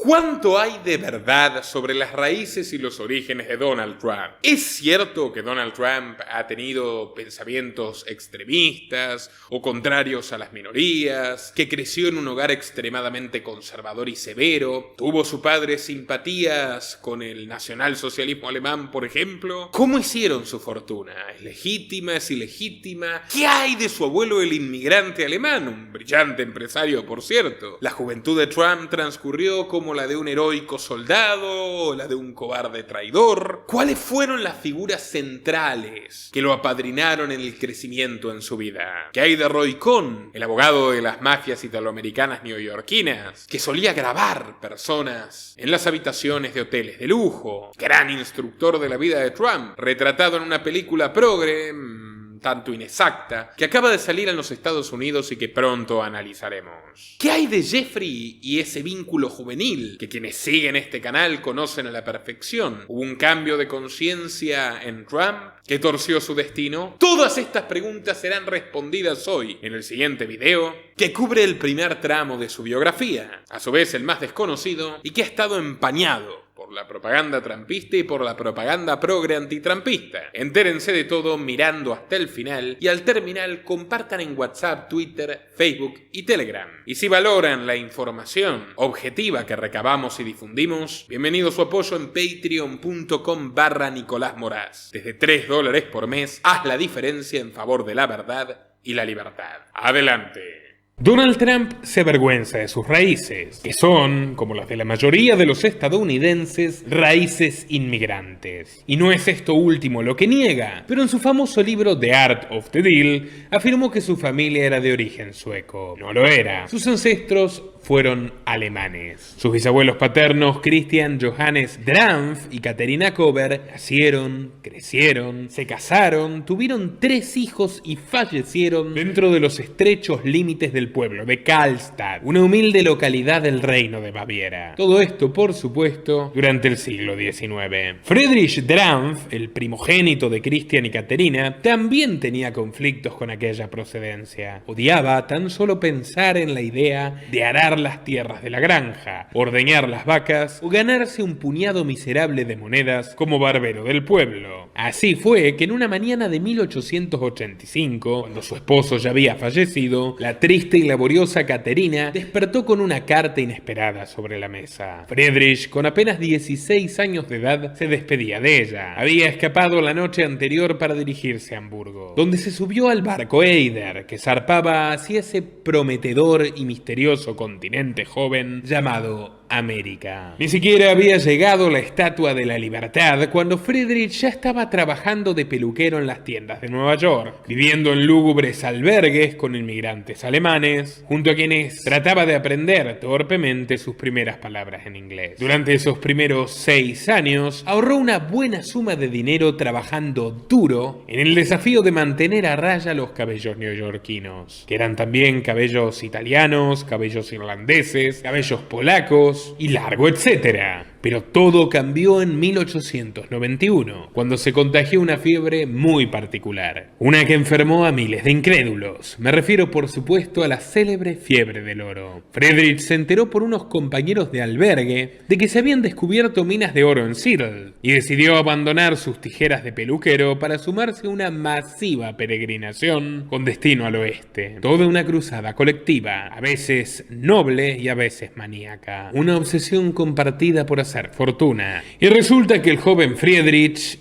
¿Cuánto hay de verdad sobre las raíces y los orígenes de Donald Trump? ¿Es cierto que Donald Trump ha tenido pensamientos extremistas o contrarios a las minorías, que creció en un hogar extremadamente conservador y severo, tuvo su padre simpatías con el nacionalsocialismo alemán, por ejemplo? ¿Cómo hicieron su fortuna? ¿Es legítima? ¿Es ilegítima? ¿Qué hay de su abuelo el inmigrante alemán? Un brillante empresario, por cierto. La juventud de Trump transcurrió como la de un heroico soldado o la de un cobarde traidor. ¿Cuáles fueron las figuras centrales que lo apadrinaron en el crecimiento en su vida? ¿Qué hay de Roy Cohn, el abogado de las mafias italoamericanas neoyorquinas, que solía grabar personas en las habitaciones de hoteles de lujo? Gran instructor de la vida de Trump, retratado en una película progre, tanto inexacta, que acaba de salir en los Estados Unidos y que pronto analizaremos. ¿Qué hay de Jeffrey y ese vínculo juvenil que quienes siguen este canal conocen a la perfección? ¿Hubo un cambio de conciencia en Trump que torció su destino? Todas estas preguntas serán respondidas hoy en el siguiente video, que cubre el primer tramo de su biografía, a su vez el más desconocido y que ha estado empañado por la propaganda trumpista y por la propaganda progre antitrumpista. Entérense de todo mirando hasta el final y al terminar compartan en WhatsApp, Twitter, Facebook y Telegram. Y si valoran la información objetiva que recabamos y difundimos, bienvenido su apoyo en patreon.com/Nicolás Moraz. Desde $3 por mes, haz la diferencia en favor de la verdad y la libertad. Adelante. Donald Trump se avergüenza de sus raíces, que son, como las de la mayoría de los estadounidenses, raíces inmigrantes. Y no es esto último lo que niega, pero en su famoso libro The Art of the Deal afirmó que su familia era de origen sueco. No lo era. Sus ancestros fueron alemanes. Sus bisabuelos paternos, Christian Johannes Drampf y Katharina Kober, nacieron, crecieron, se casaron, tuvieron 3 hijos y fallecieron dentro de los estrechos límites del pueblo de Karlstadt, una humilde localidad del Reino de Baviera. Todo esto, por supuesto, durante el siglo XIX. Friedrich Drampf, el primogénito de Christian y Katharina, también tenía conflictos con aquella procedencia. Odiaba tan solo pensar en la idea de arar las tierras de la granja, ordeñar las vacas o ganarse un puñado miserable de monedas como barbero del pueblo. Así fue que en una mañana de 1885, cuando su esposo ya había fallecido, la triste y laboriosa Katharina despertó con una carta inesperada sobre la mesa. Friedrich, con apenas 16 años de edad, se despedía de ella. Había escapado la noche anterior para dirigirse a Hamburgo, donde se subió al barco Eider, que zarpaba hacia ese prometedor y misterioso continente joven llamado América. Ni siquiera había llegado la Estatua de la Libertad cuando Friedrich ya estaba trabajando de peluquero en las tiendas de Nueva York, viviendo en lúgubres albergues con inmigrantes alemanes, junto a quienes trataba de aprender torpemente sus primeras palabras en inglés. Durante esos primeros 6 años, ahorró una buena suma de dinero trabajando duro en el desafío de mantener a raya los cabellos neoyorquinos, que eran también cabellos italianos, cabellos irlandeses, cabellos polacos y largo, etcétera. Pero todo cambió en 1891, cuando se contagió una fiebre muy particular. Una que enfermó a miles de incrédulos. Me refiero, por supuesto, a la célebre fiebre del oro. Friedrich se enteró por unos compañeros de albergue de que se habían descubierto minas de oro en Seattle y decidió abandonar sus tijeras de peluquero para sumarse a una masiva peregrinación con destino al oeste. Toda una cruzada colectiva, a veces noble y a veces maníaca. Una obsesión compartida por hacer fortuna. Y resulta que el joven Friedrich,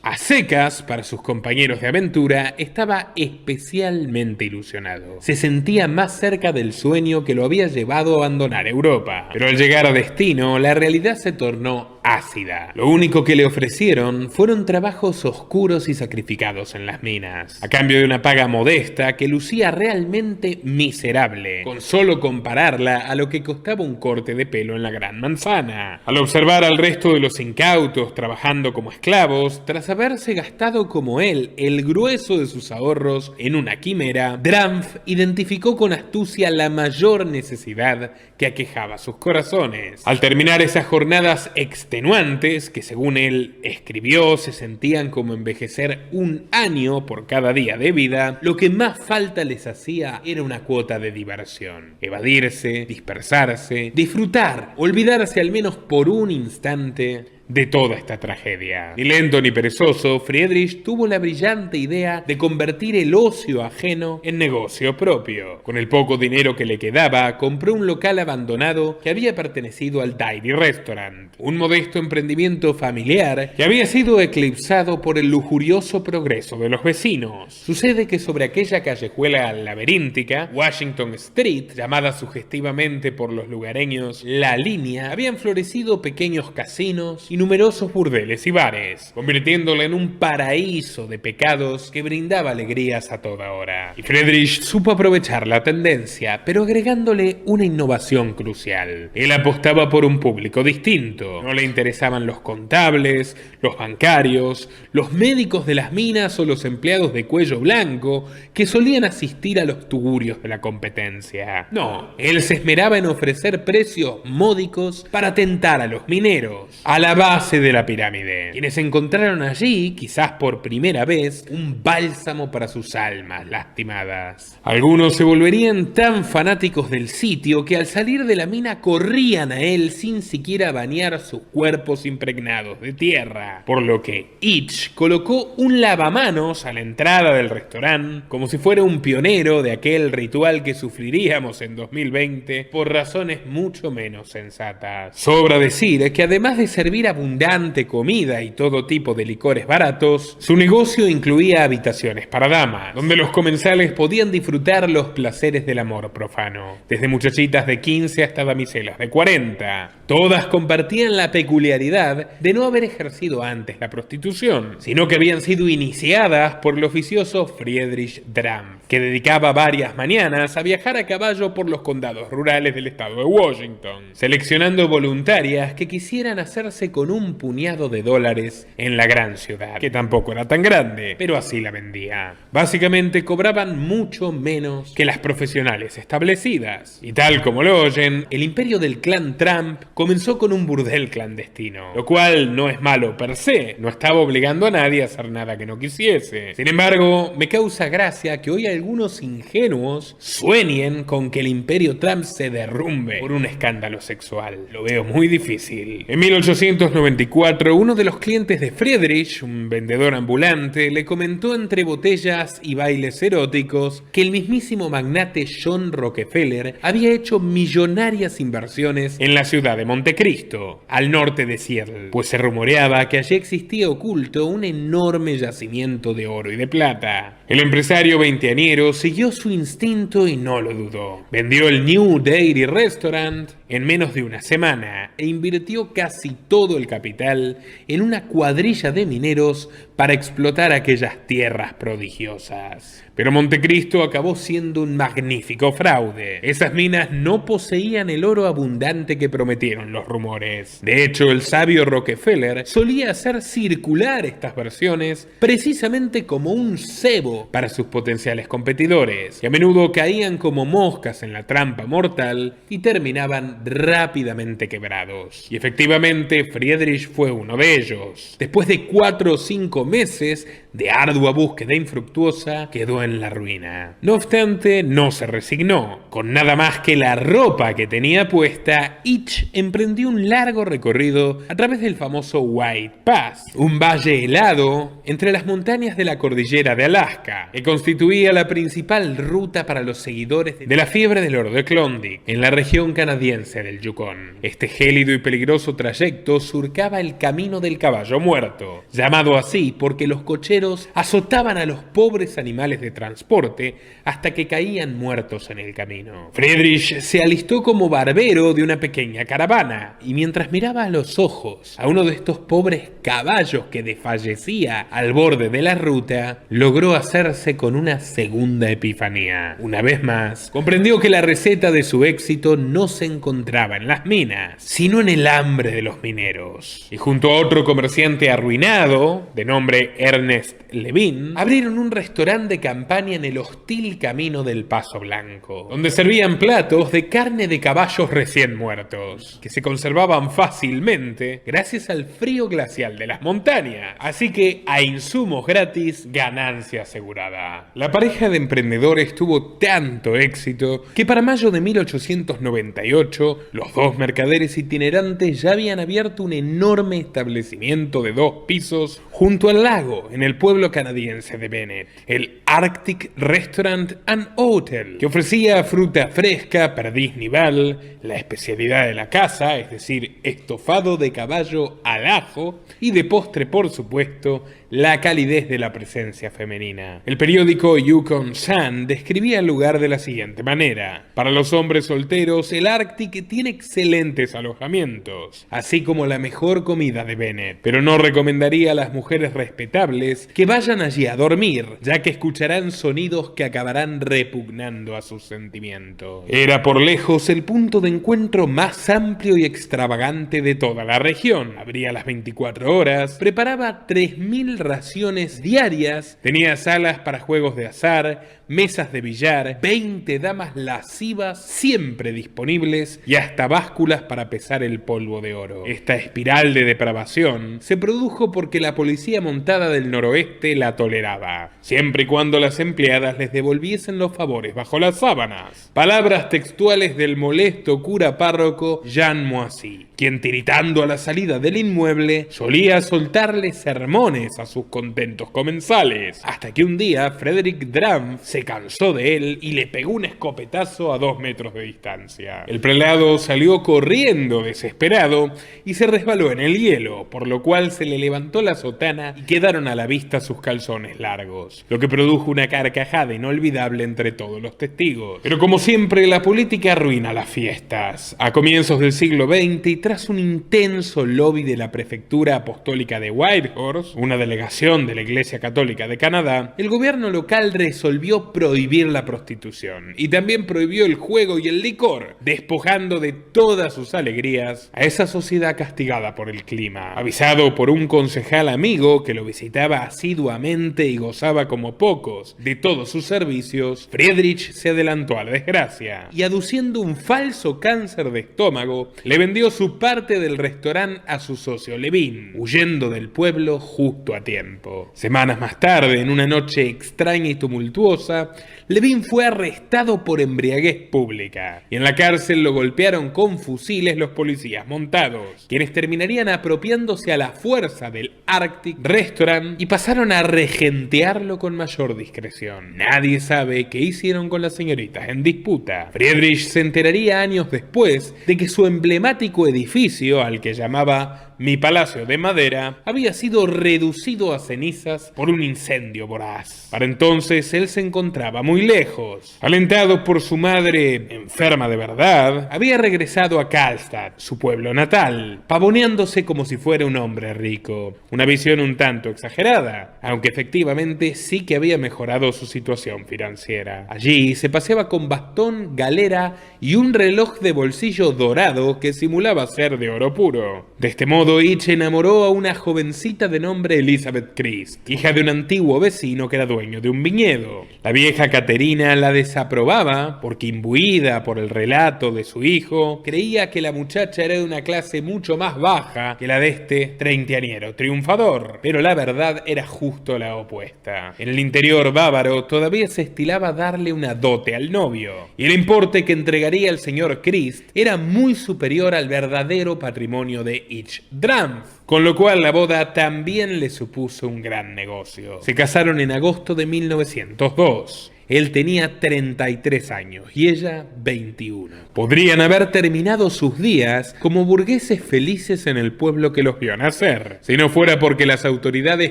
a secas para sus compañeros de aventura, estaba especialmente ilusionado. Se sentía más cerca del sueño que lo había llevado a abandonar Europa. Pero al llegar a destino, la realidad se tornó ácida. Lo único que le ofrecieron fueron trabajos oscuros y sacrificados en las minas, a cambio de una paga modesta que lucía realmente miserable, con solo compararla a lo que costaba un corte de pelo en la Gran Manzana. Al observar al resto de los incautos trabajando como esclavos, tras haberse gastado como él el grueso de sus ahorros en una quimera, Drampf identificó con astucia la mayor necesidad que aquejaba sus corazones. Al terminar esas jornadas extremas extenuantes, que según él escribió se sentían como envejecer 1 año por cada día de vida, lo que más falta les hacía era una cuota de diversión. Evadirse, dispersarse, disfrutar, olvidarse al menos por un instante de toda esta tragedia. Ni lento ni perezoso, Friedrich tuvo la brillante idea de convertir el ocio ajeno en negocio propio. Con el poco dinero que le quedaba, compró un local abandonado que había pertenecido al Dairy Restaurant, un modesto emprendimiento familiar que había sido eclipsado por el lujurioso progreso de los vecinos. Sucede que sobre aquella callejuela laberíntica, Washington Street, llamada sugestivamente por los lugareños La Línea, habían florecido pequeños casinos y numerosos burdeles y bares, convirtiéndola en un paraíso de pecados que brindaba alegrías a toda hora. Y Friedrich supo aprovechar la tendencia, pero agregándole una innovación crucial. Él apostaba por un público distinto. No le interesaban los contables, los bancarios, los médicos de las minas o los empleados de cuello blanco que solían asistir a los tugurios de la competencia. No, él se esmeraba en ofrecer precios módicos para tentar a los mineros, a la base de la pirámide, quienes encontraron allí, quizás por primera vez, un bálsamo para sus almas lastimadas. Algunos se volverían tan fanáticos del sitio que al salir de la mina corrían a él sin siquiera bañar sus cuerpos impregnados de tierra, por lo que Itch colocó un lavamanos a la entrada del restaurante como si fuera un pionero de aquel ritual que sufriríamos en 2020 por razones mucho menos sensatas. Sobra decir que además de servir abundante comida y todo tipo de licores baratos, su negocio incluía habitaciones para damas, donde los comensales podían disfrutar los placeres del amor profano, desde muchachitas de 15 hasta damiselas de 40. Todas compartían la peculiaridad de no haber ejercido antes la prostitución, sino que habían sido iniciadas por el oficioso Friedrich Dram, que dedicaba varias mañanas a viajar a caballo por los condados rurales del estado de Washington, seleccionando voluntarias que quisieran hacerse con un puñado de dólares en la gran ciudad, que tampoco era tan grande, pero así la vendía. Básicamente cobraban mucho menos que las profesionales establecidas. Y tal como lo oyen, el imperio del clan Trump comenzó con un burdel clandestino, lo cual no es malo per se, no estaba obligando a nadie a hacer nada que no quisiese. Sin embargo, me causa gracia que hoy algunos ingenuos sueñen con que el imperio Trump se derrumbe por un escándalo sexual. Lo veo muy difícil. En 1894, uno de los clientes de Friedrich, un vendedor ambulante, le comentó entre botellas y bailes eróticos que el mismísimo magnate John Rockefeller había hecho millonarias inversiones en la ciudad de Montecristo, al norte de Seattle, pues se rumoreaba que allí existía oculto un enorme yacimiento de oro y de plata. El empresario veinteañero siguió su instinto y no lo dudó. Vendió el New Dairy Restaurant en menos de una semana e invirtió casi todo el capital en una cuadrilla de mineros para explotar aquellas tierras prodigiosas. Pero Montecristo acabó siendo un magnífico fraude. Esas minas no poseían el oro abundante que prometieron los rumores. De hecho, el sabio Rockefeller solía hacer circular estas versiones precisamente como un cebo para sus potenciales competidores, que a menudo caían como moscas en la trampa mortal y terminaban rápidamente quebrados. Y efectivamente, Friedrich fue uno de ellos. Después de 4 o 5 meses de ardua búsqueda infructuosa, quedó en la ruina. No obstante, no se resignó. Con nada más que la ropa que tenía puesta, Itch emprendió un largo recorrido a través del famoso White Pass, un valle helado entre las montañas de la cordillera de Alaska, que constituía la principal ruta para los seguidores de la fiebre del oro de Klondike, en la región canadiense del Yukon. Este gélido y peligroso trayecto surcaba el camino del caballo muerto, llamado así porque los cocheros azotaban a los pobres animales de transporte hasta que caían muertos en el camino. Friedrich se alistó como barbero de una pequeña caravana y mientras miraba a los ojos a uno de estos pobres caballos que desfallecía al borde de la ruta, logró hacerse con una segunda epifanía. Una vez más, comprendió que la receta de su éxito no se encontraba encontraba en las minas, sino en el hambre de los mineros. Y junto a otro comerciante arruinado, de nombre Ernest Levin, abrieron un restaurante de campaña en el hostil camino del Paso Blanco, donde servían platos de carne de caballos recién muertos, que se conservaban fácilmente gracias al frío glacial de las montañas. Así que, a insumos gratis, ganancia asegurada. La pareja de emprendedores tuvo tanto éxito que para mayo de 1898, los dos mercaderes itinerantes ya habían abierto un enorme establecimiento de 2 pisos junto al lago, en el pueblo canadiense de Bennett, el Arctic Restaurant and Hotel, que ofrecía fruta fresca, perdiz nival, la especialidad de la casa, es decir, estofado de caballo al ajo, y de postre, por supuesto, la calidez de la presencia femenina. El periódico Yukon Sun describía el lugar de la siguiente manera: para los hombres solteros, el Arctic tiene excelentes alojamientos, así como la mejor comida de Bennett, pero no recomendaría a las mujeres respetables que vayan allí a dormir, ya que escucharán sonidos que acabarán repugnando a sus sentimientos. Era por lejos el punto de encuentro más amplio y extravagante de toda la región. Abría las 24 horas, preparaba 3.000 raciones diarias, tenía salas para juegos de azar, mesas de billar, 20 damas lascivas siempre disponibles y hasta básculas para pesar el polvo de oro. Esta espiral de depravación se produjo porque la policía montada del noroeste la toleraba, siempre y cuando las empleadas les devolviesen los favores bajo las sábanas. Palabras textuales del molesto cura párroco Jean Moissy, quien, tiritando a la salida del inmueble, solía soltarle sermones a sus contentos comensales, hasta que un día Frederick Dram se cansó de él y le pegó un escopetazo a 2 metros de distancia. El prelado salió corriendo desesperado y se resbaló en el hielo, por lo cual se le levantó la sotana y quedaron a la vista sus calzones largos, lo que produjo una carcajada inolvidable entre todos los testigos. Pero como siempre, la política arruina las fiestas. A comienzos del siglo XX, y tras un intenso lobby de la prefectura apostólica de Whitehorse, una delegación de la Iglesia Católica de Canadá, el gobierno local resolvió prohibir la prostitución y también prohibió el juego y el licor, despojando de todas sus alegrías a esa sociedad castigada por el clima. Avisado por un concejal amigo que lo visitaba asiduamente y gozaba como pocos de todos sus servicios, Friedrich se adelantó a la desgracia y, aduciendo un falso cáncer de estómago, le vendió su parte del restaurante a su socio Levin, huyendo del pueblo justo a tiempo. Semanas más tarde, en una noche extraña y tumultuosa, Levin fue arrestado por embriaguez pública y en la cárcel lo golpearon con fusiles los policías montados, quienes terminarían apropiándose a la fuerza del Arctic Restaurant y pasaron a regentearlo con mayor discreción. Nadie sabe qué hicieron con las señoritas en disputa. Friedrich se enteraría años después de que su emblemático edificio, al que llamaba Mi Palacio de Madera, había sido reducido a cenizas por un incendio voraz. Para entonces él se encontraba muy lejos. Alentado por su madre, enferma de verdad, había regresado a Karlstad, su pueblo natal, pavoneándose como si fuera un hombre rico. Una visión un tanto exagerada, aunque efectivamente sí que había mejorado su situación financiera. Allí se paseaba con bastón, galera y un reloj de bolsillo dorado que simulaba ser de oro puro. De este modo, Itch enamoró a una jovencita de nombre Elizabeth Christ, hija de un antiguo vecino que era dueño de un viñedo. La vieja Caterina la desaprobaba porque, imbuida por el relato de su hijo, creía que la muchacha era de una clase mucho más baja que la de este treintañero triunfador. Pero la verdad era justo la opuesta. En el interior bávaro todavía se estilaba darle una dote al novio, y el importe que entregaría el señor Christ era muy superior al verdadero patrimonio de Itch Dram, con lo cual la boda también le supuso un gran negocio. Se casaron en agosto de 1902. Él tenía 33 años y ella 21. Podrían haber terminado sus días como burgueses felices en el pueblo que los vio nacer, si no fuera porque las autoridades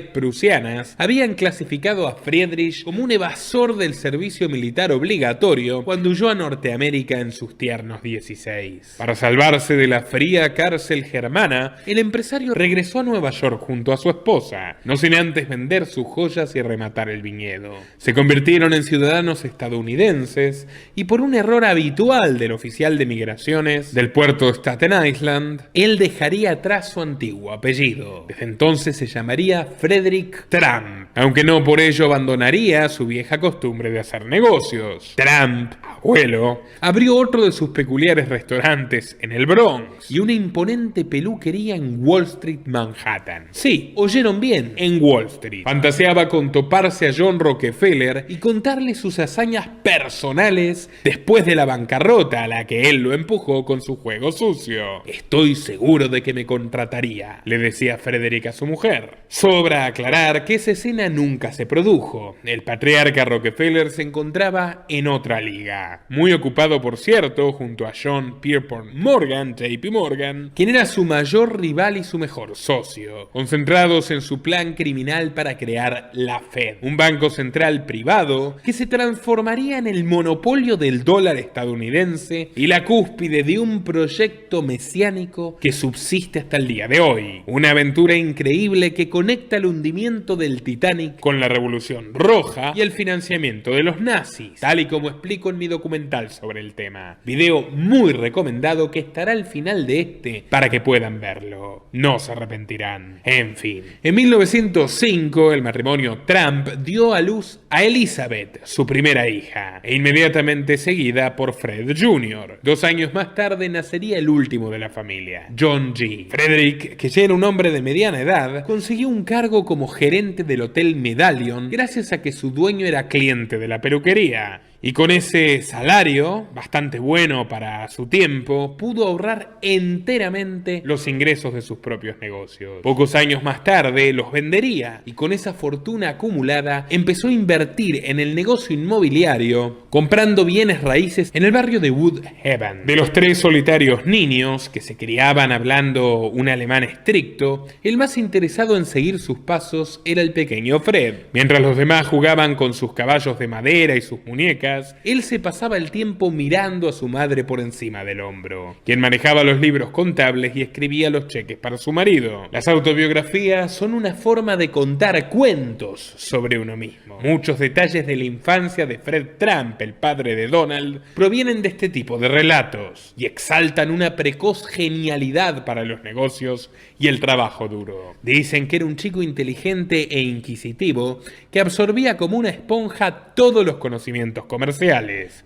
prusianas habían clasificado a Friedrich como un evasor del servicio militar obligatorio cuando huyó a Norteamérica en sus tiernos 16. Para salvarse de la fría cárcel germana, el empresario regresó a Nueva York junto a su esposa, no sin antes vender sus joyas y rematar el viñedo. Se convirtieron en ciudadanos ciudadanos estadounidenses y por un error habitual del oficial de migraciones del puerto de Staten Island, él dejaría atrás su antiguo apellido. Desde entonces se llamaría Frederick Trump, aunque no por ello abandonaría su vieja costumbre de hacer negocios. Trump, abuelo, abrió otro de sus peculiares restaurantes en el Bronx y una imponente peluquería en Wall Street, Manhattan. Sí, oyeron bien, en Wall Street. Fantaseaba con toparse a John Rockefeller y contarle sus hazañas personales después de la bancarrota a la que él lo empujó con su juego sucio. Estoy seguro de que me contrataría, le decía Frederick a su mujer. Sobra aclarar que esa escena nunca se produjo. El patriarca Rockefeller se encontraba en otra liga. Muy ocupado, por cierto, junto a John Pierpont Morgan, JP Morgan, quien era su mayor rival y su mejor socio, concentrados en su plan criminal para crear la Fed, un banco central privado que se transformaría en el monopolio del dólar estadounidense y la cúspide de un proyecto mesiánico que subsiste hasta el día de hoy. Una aventura increíble que conecta el hundimiento del Titanic con la Revolución Roja y el financiamiento de los nazis, tal y como explico en mi documental sobre el tema. Video muy recomendado que estará al final de este para que puedan verlo. No se arrepentirán. En fin. En 1905 el matrimonio Trump dio a luz a Elizabeth, su primera hija, e inmediatamente seguida por Fred Jr. 2 años más tarde nacería el último de la familia, John G. Frederick, que ya era un hombre de mediana edad, consiguió un cargo como gerente del Hotel Medallion gracias a que su dueño era cliente de la peluquería. Y con ese salario, bastante bueno para su tiempo, pudo ahorrar enteramente los ingresos de sus propios negocios. Pocos años más tarde los vendería y con esa fortuna acumulada empezó a invertir en el negocio inmobiliario, comprando bienes raíces en el barrio de Woodhaven. De los 3 solitarios niños que se criaban hablando un alemán estricto, el más interesado en seguir sus pasos era el pequeño Fred. Mientras los demás jugaban con sus caballos de madera y sus muñecas, él se pasaba el tiempo mirando a su madre por encima del hombro, quien manejaba los libros contables y escribía los cheques para su marido. Las autobiografías son una forma de contar cuentos sobre uno mismo. Muchos detalles de la infancia de Fred Trump, el padre de Donald, provienen de este tipo de relatos y exaltan una precoz genialidad para los negocios y el trabajo duro. Dicen que era un chico inteligente e inquisitivo que absorbía como una esponja todos los conocimientos comerciales.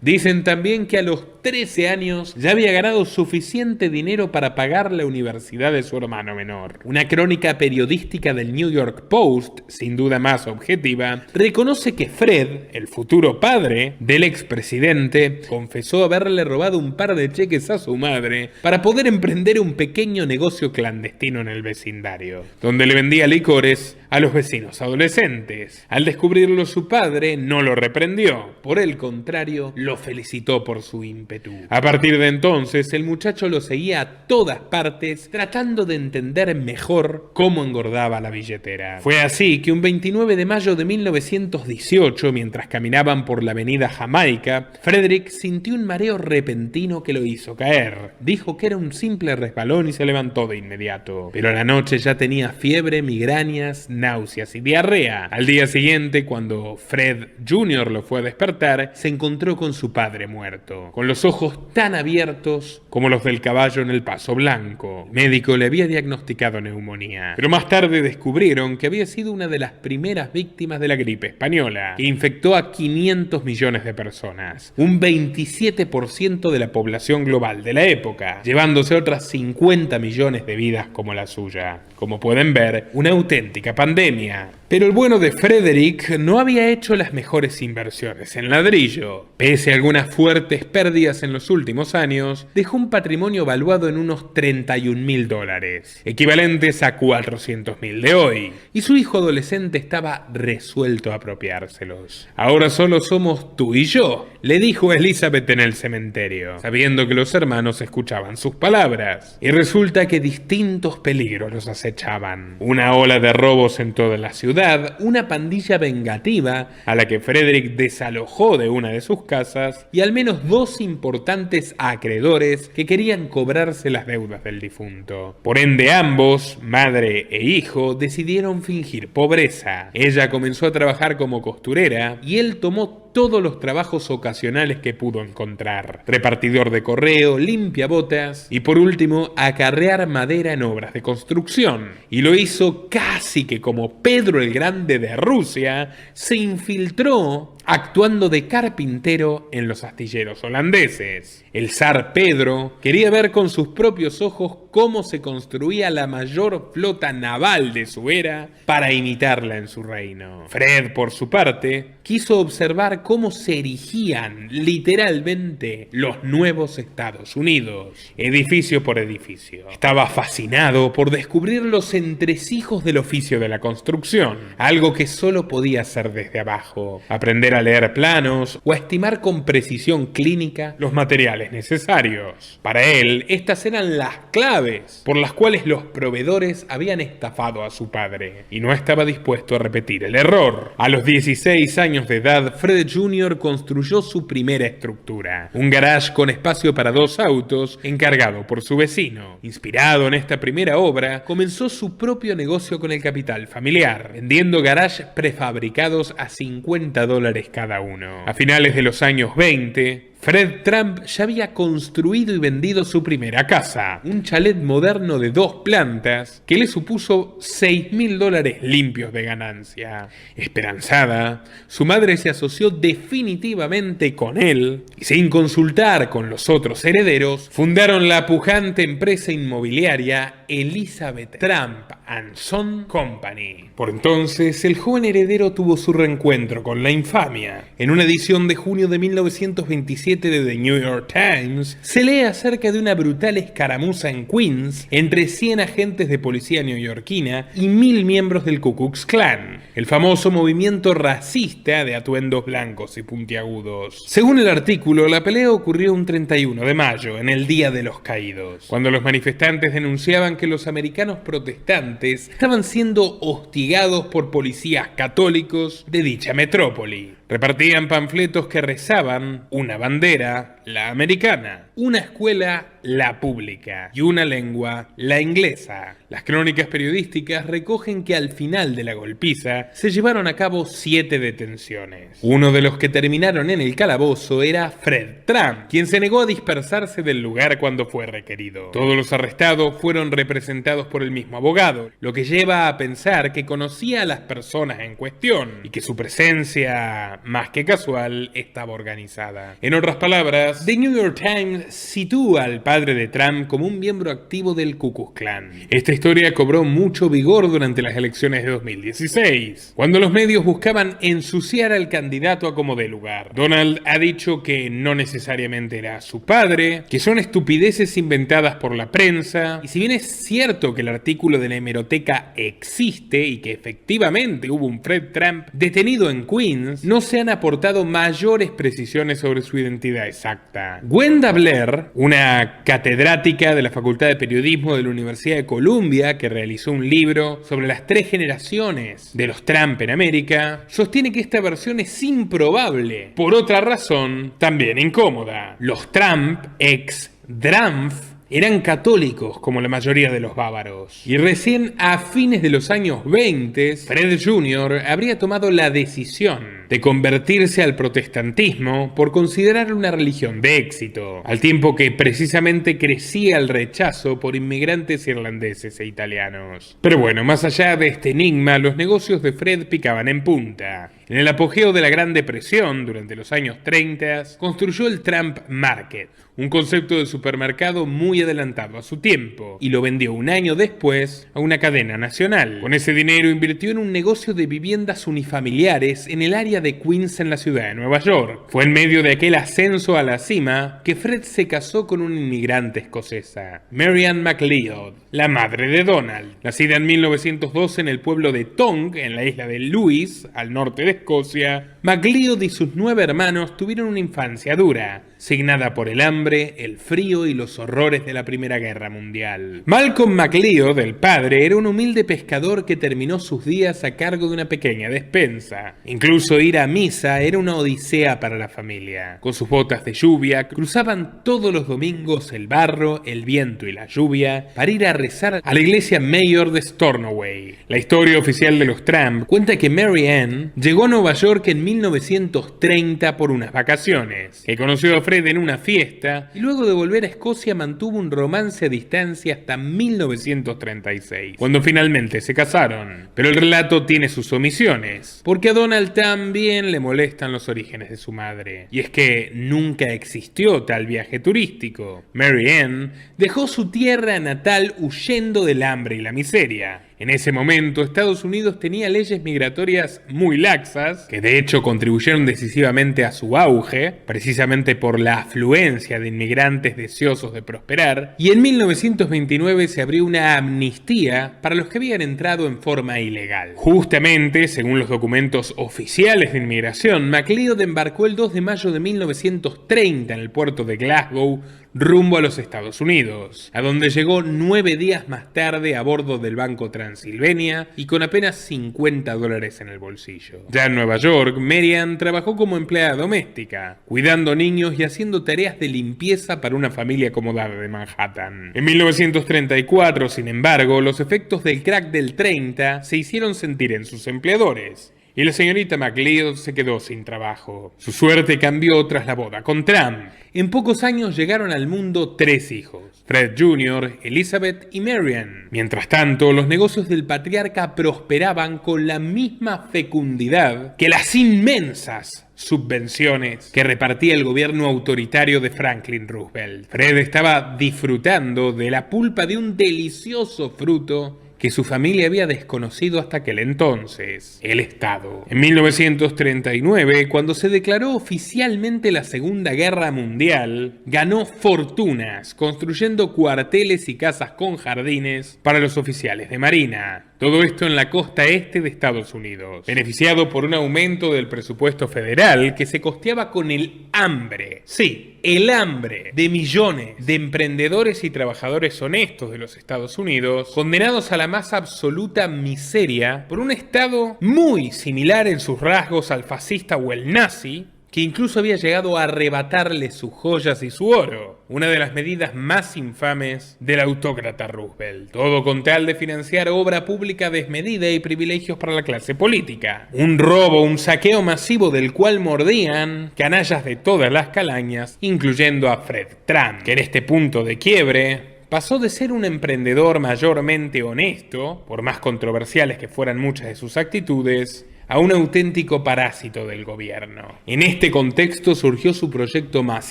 Dicen también que a los 13 años ya había ganado suficiente dinero para pagar la universidad de su hermano menor. Una crónica periodística del New York Post, sin duda más objetiva, reconoce que Fred, el futuro padre del expresidente, confesó haberle robado un par de cheques a su madre para poder emprender un pequeño negocio clandestino en el vecindario, donde le vendía licores a los vecinos adolescentes. Al descubrirlo, su padre no lo reprendió, por el contrario, lo felicitó por su ímpetu. A partir de entonces, el muchacho lo seguía a todas partes, tratando de entender mejor cómo engordaba la billetera. Fue así que un 29 de mayo de 1918, mientras caminaban por la avenida Jamaica, Frederick sintió un mareo repentino que lo hizo caer. Dijo que era un simple resbalón y se levantó de inmediato. Pero a la noche ya tenía fiebre, migrañas, náuseas y diarrea. Al día siguiente, cuando Fred Jr. lo fue a despertar, se encontró con su padre muerto, con los ojos tan abiertos como los del caballo en el paso blanco. El médico le había diagnosticado neumonía, pero más tarde descubrieron que había sido una de las primeras víctimas de la gripe española, que infectó a 500 millones de personas, un 27% de la población global de la época, llevándose otras 50 millones de vidas como la suya. Como pueden ver, una auténtica pandemia. Pero el bueno de Frederick no había hecho las mejores inversiones en ladrillo. Pese a algunas fuertes pérdidas en los últimos años, dejó un patrimonio valuado en unos $31.000, equivalentes a 400.000 de hoy, y su hijo adolescente estaba resuelto a apropiárselos. Ahora solo somos tú y yo, le dijo a Elizabeth en el cementerio, sabiendo que los hermanos escuchaban sus palabras. Y resulta que distintos peligros los acechaban. Una ola de robos en toda la ciudad, una pandilla vengativa a la que Frederick desalojó de una de sus casas y al menos 2 importantes acreedores que querían cobrarse las deudas del difunto. Por ende, ambos, madre e hijo, decidieron fingir pobreza. Ella comenzó a trabajar como costurera y él tomó todos los trabajos ocasionales que pudo encontrar: repartidor de correo, limpiabotas y por último acarrear madera en obras de construcción. Y lo hizo casi que como Pedro el Grande de Rusia se infiltró actuando de carpintero en los astilleros holandeses. El zar Pedro quería ver con sus propios ojos cómo se construía la mayor flota naval de su era para imitarla en su reino. Fred, por su parte, quiso observar cómo se erigían literalmente los nuevos Estados Unidos, edificio por edificio. Estaba fascinado por descubrir los entresijos del oficio de la construcción, algo que solo podía hacer desde abajo, aprender a leer planos o a estimar con precisión clínica los materiales necesarios. Para él, estas eran las claves por las cuales los proveedores habían estafado a su padre, y no estaba dispuesto a repetir el error. A los 16 años de edad, Fred Jr. construyó su primera estructura, un garage con espacio para 2 autos, encargado por su vecino. Inspirado en esta primera obra, comenzó su propio negocio con el capital familiar, vendiendo garages prefabricados a $50 cada uno. A finales de los años 20, Fred Trump ya había construido y vendido su primera casa, un chalet moderno de 2 plantas que le supuso $6.000 limpios de ganancia. Esperanzada, su madre se asoció definitivamente con él y, sin consultar con los otros herederos, fundaron la pujante empresa inmobiliaria Elizabeth Trump & Son Company. Por entonces, el joven heredero tuvo su reencuentro con la infamia. En una edición de junio de 1927 de The New York Times, se lee acerca de una brutal escaramuza en Queens entre 100 agentes de policía neoyorquina y 1000 miembros del Ku Klux Klan, el famoso movimiento racista de atuendos blancos y puntiagudos. Según el artículo, la pelea ocurrió un 31 de mayo, en el Día de los Caídos, cuando los manifestantes denunciaban que los americanos protestantes estaban siendo hostigados por policías católicos de dicha metrópoli. Repartían panfletos que rezaban: una bandera, la americana; una escuela, la pública; y una lengua, la inglesa. Las crónicas periodísticas recogen que al final de la golpiza se llevaron a cabo 7 detenciones. Uno de los que terminaron en el calabozo era Fred Trump, quien se negó a dispersarse del lugar cuando fue requerido. Todos los arrestados fueron representados por el mismo abogado, lo que lleva a pensar que conocía a las personas en cuestión y que su presencia, más que casual, estaba organizada. En otras palabras, The New York Times sitúa al padre de Trump como un miembro activo del Ku Klux Klan. Esta historia cobró mucho vigor durante las elecciones de 2016, cuando los medios buscaban ensuciar al candidato a como dé lugar. Donald ha dicho que no necesariamente era su padre, que son estupideces inventadas por la prensa, y si bien es cierto que el artículo de la hemeroteca existe y que efectivamente hubo un Fred Trump detenido en Queens, no se han aportado mayores precisiones sobre su identidad exacta. Gwenda Blair, una catedrática de la Facultad de Periodismo de la Universidad de Columbia, que realizó un libro sobre las 3 generaciones de los Trump en América, sostiene que esta versión es improbable, por otra razón también incómoda. Los Trump, ex Drampf, eran católicos como la mayoría de los bávaros, y recién a fines de los años 20, Fred Jr. habría tomado la decisión de convertirse al protestantismo por considerarlo una religión de éxito, al tiempo que precisamente crecía el rechazo por inmigrantes irlandeses e italianos. Pero bueno, más allá de este enigma, los negocios de Fred picaban en punta. En el apogeo de la Gran Depresión, durante los años 30, construyó el Trump Market, un concepto de supermercado muy adelantado a su tiempo, y lo vendió un año después a una cadena nacional. Con ese dinero invirtió en un negocio de viviendas unifamiliares en el área de Queens, en la ciudad de Nueva York. Fue en medio de aquel ascenso a la cima que Fred se casó con una inmigrante escocesa, Marianne MacLeod, la madre de Donald. Nacida en 1912 en el pueblo de Tongue, en la isla de Lewis, al norte de Escocia, MacLeod y sus 9 hermanos tuvieron una infancia dura, signada por el hambre, el frío y los horrores de la Primera Guerra Mundial. Malcolm McLeod, el padre, era un humilde pescador que terminó sus días a cargo de una pequeña despensa. Incluso ir a misa era una odisea para la familia. Con sus botas de lluvia, cruzaban todos los domingos el barro, el viento y la lluvia para ir a rezar a la iglesia Mayor de Stornoway. La historia oficial de los Tramp cuenta que Mary Ann llegó a Nueva York en 1930 por unas vacaciones, que conoció a Fred en una fiesta y luego de volver a Escocia mantuvo un romance a distancia hasta 1936, cuando finalmente se casaron. Pero el relato tiene sus omisiones, porque a Donald también le molestan los orígenes de su madre. Y es que nunca existió tal viaje turístico. Mary Ann dejó su tierra natal huyendo del hambre y la miseria. En ese momento, Estados Unidos tenía leyes migratorias muy laxas, que de hecho contribuyeron decisivamente a su auge, precisamente por la afluencia de inmigrantes deseosos de prosperar, y en 1929 se abrió una amnistía para los que habían entrado en forma ilegal. Justamente, según los documentos oficiales de inmigración, McLeod embarcó el 2 de mayo de 1930 en el puerto de Glasgow, rumbo a los Estados Unidos, a donde llegó 9 días más tarde a bordo del Banco Transilvania y con apenas $50 en el bolsillo. Ya en Nueva York, Mary Ann trabajó como empleada doméstica, cuidando niños y haciendo tareas de limpieza para una familia acomodada de Manhattan. En 1934, sin embargo, los efectos del crack del 30 se hicieron sentir en sus empleadores, y la señorita McLeod se quedó sin trabajo. Su suerte cambió tras la boda con Trump. En pocos años llegaron al mundo 3 hijos: Fred Jr., Elizabeth y Marian. Mientras tanto, los negocios del patriarca prosperaban con la misma fecundidad que las inmensas subvenciones que repartía el gobierno autoritario de Franklin Roosevelt. Fred estaba disfrutando de la pulpa de un delicioso fruto que su familia había desconocido hasta aquel entonces: el Estado. En 1939, cuando se declaró oficialmente la Segunda Guerra Mundial, ganó fortunas construyendo cuarteles y casas con jardines para los oficiales de Marina. Todo esto en la costa este de Estados Unidos, beneficiado por un aumento del presupuesto federal que se costeaba con el hambre. Sí, el hambre de millones de emprendedores y trabajadores honestos de los Estados Unidos, condenados a la más absoluta miseria por un Estado muy similar en sus rasgos al fascista o el nazi, que incluso había llegado a arrebatarle sus joyas y su oro, una de las medidas más infames del autócrata Roosevelt. Todo con tal de financiar obra pública desmedida y privilegios para la clase política. Un robo, un saqueo masivo del cual mordían canallas de todas las calañas, incluyendo a Fred Trump, que en este punto de quiebre pasó de ser un emprendedor mayormente honesto, por más controversiales que fueran muchas de sus actitudes, a un auténtico parásito del gobierno. En este contexto surgió su proyecto más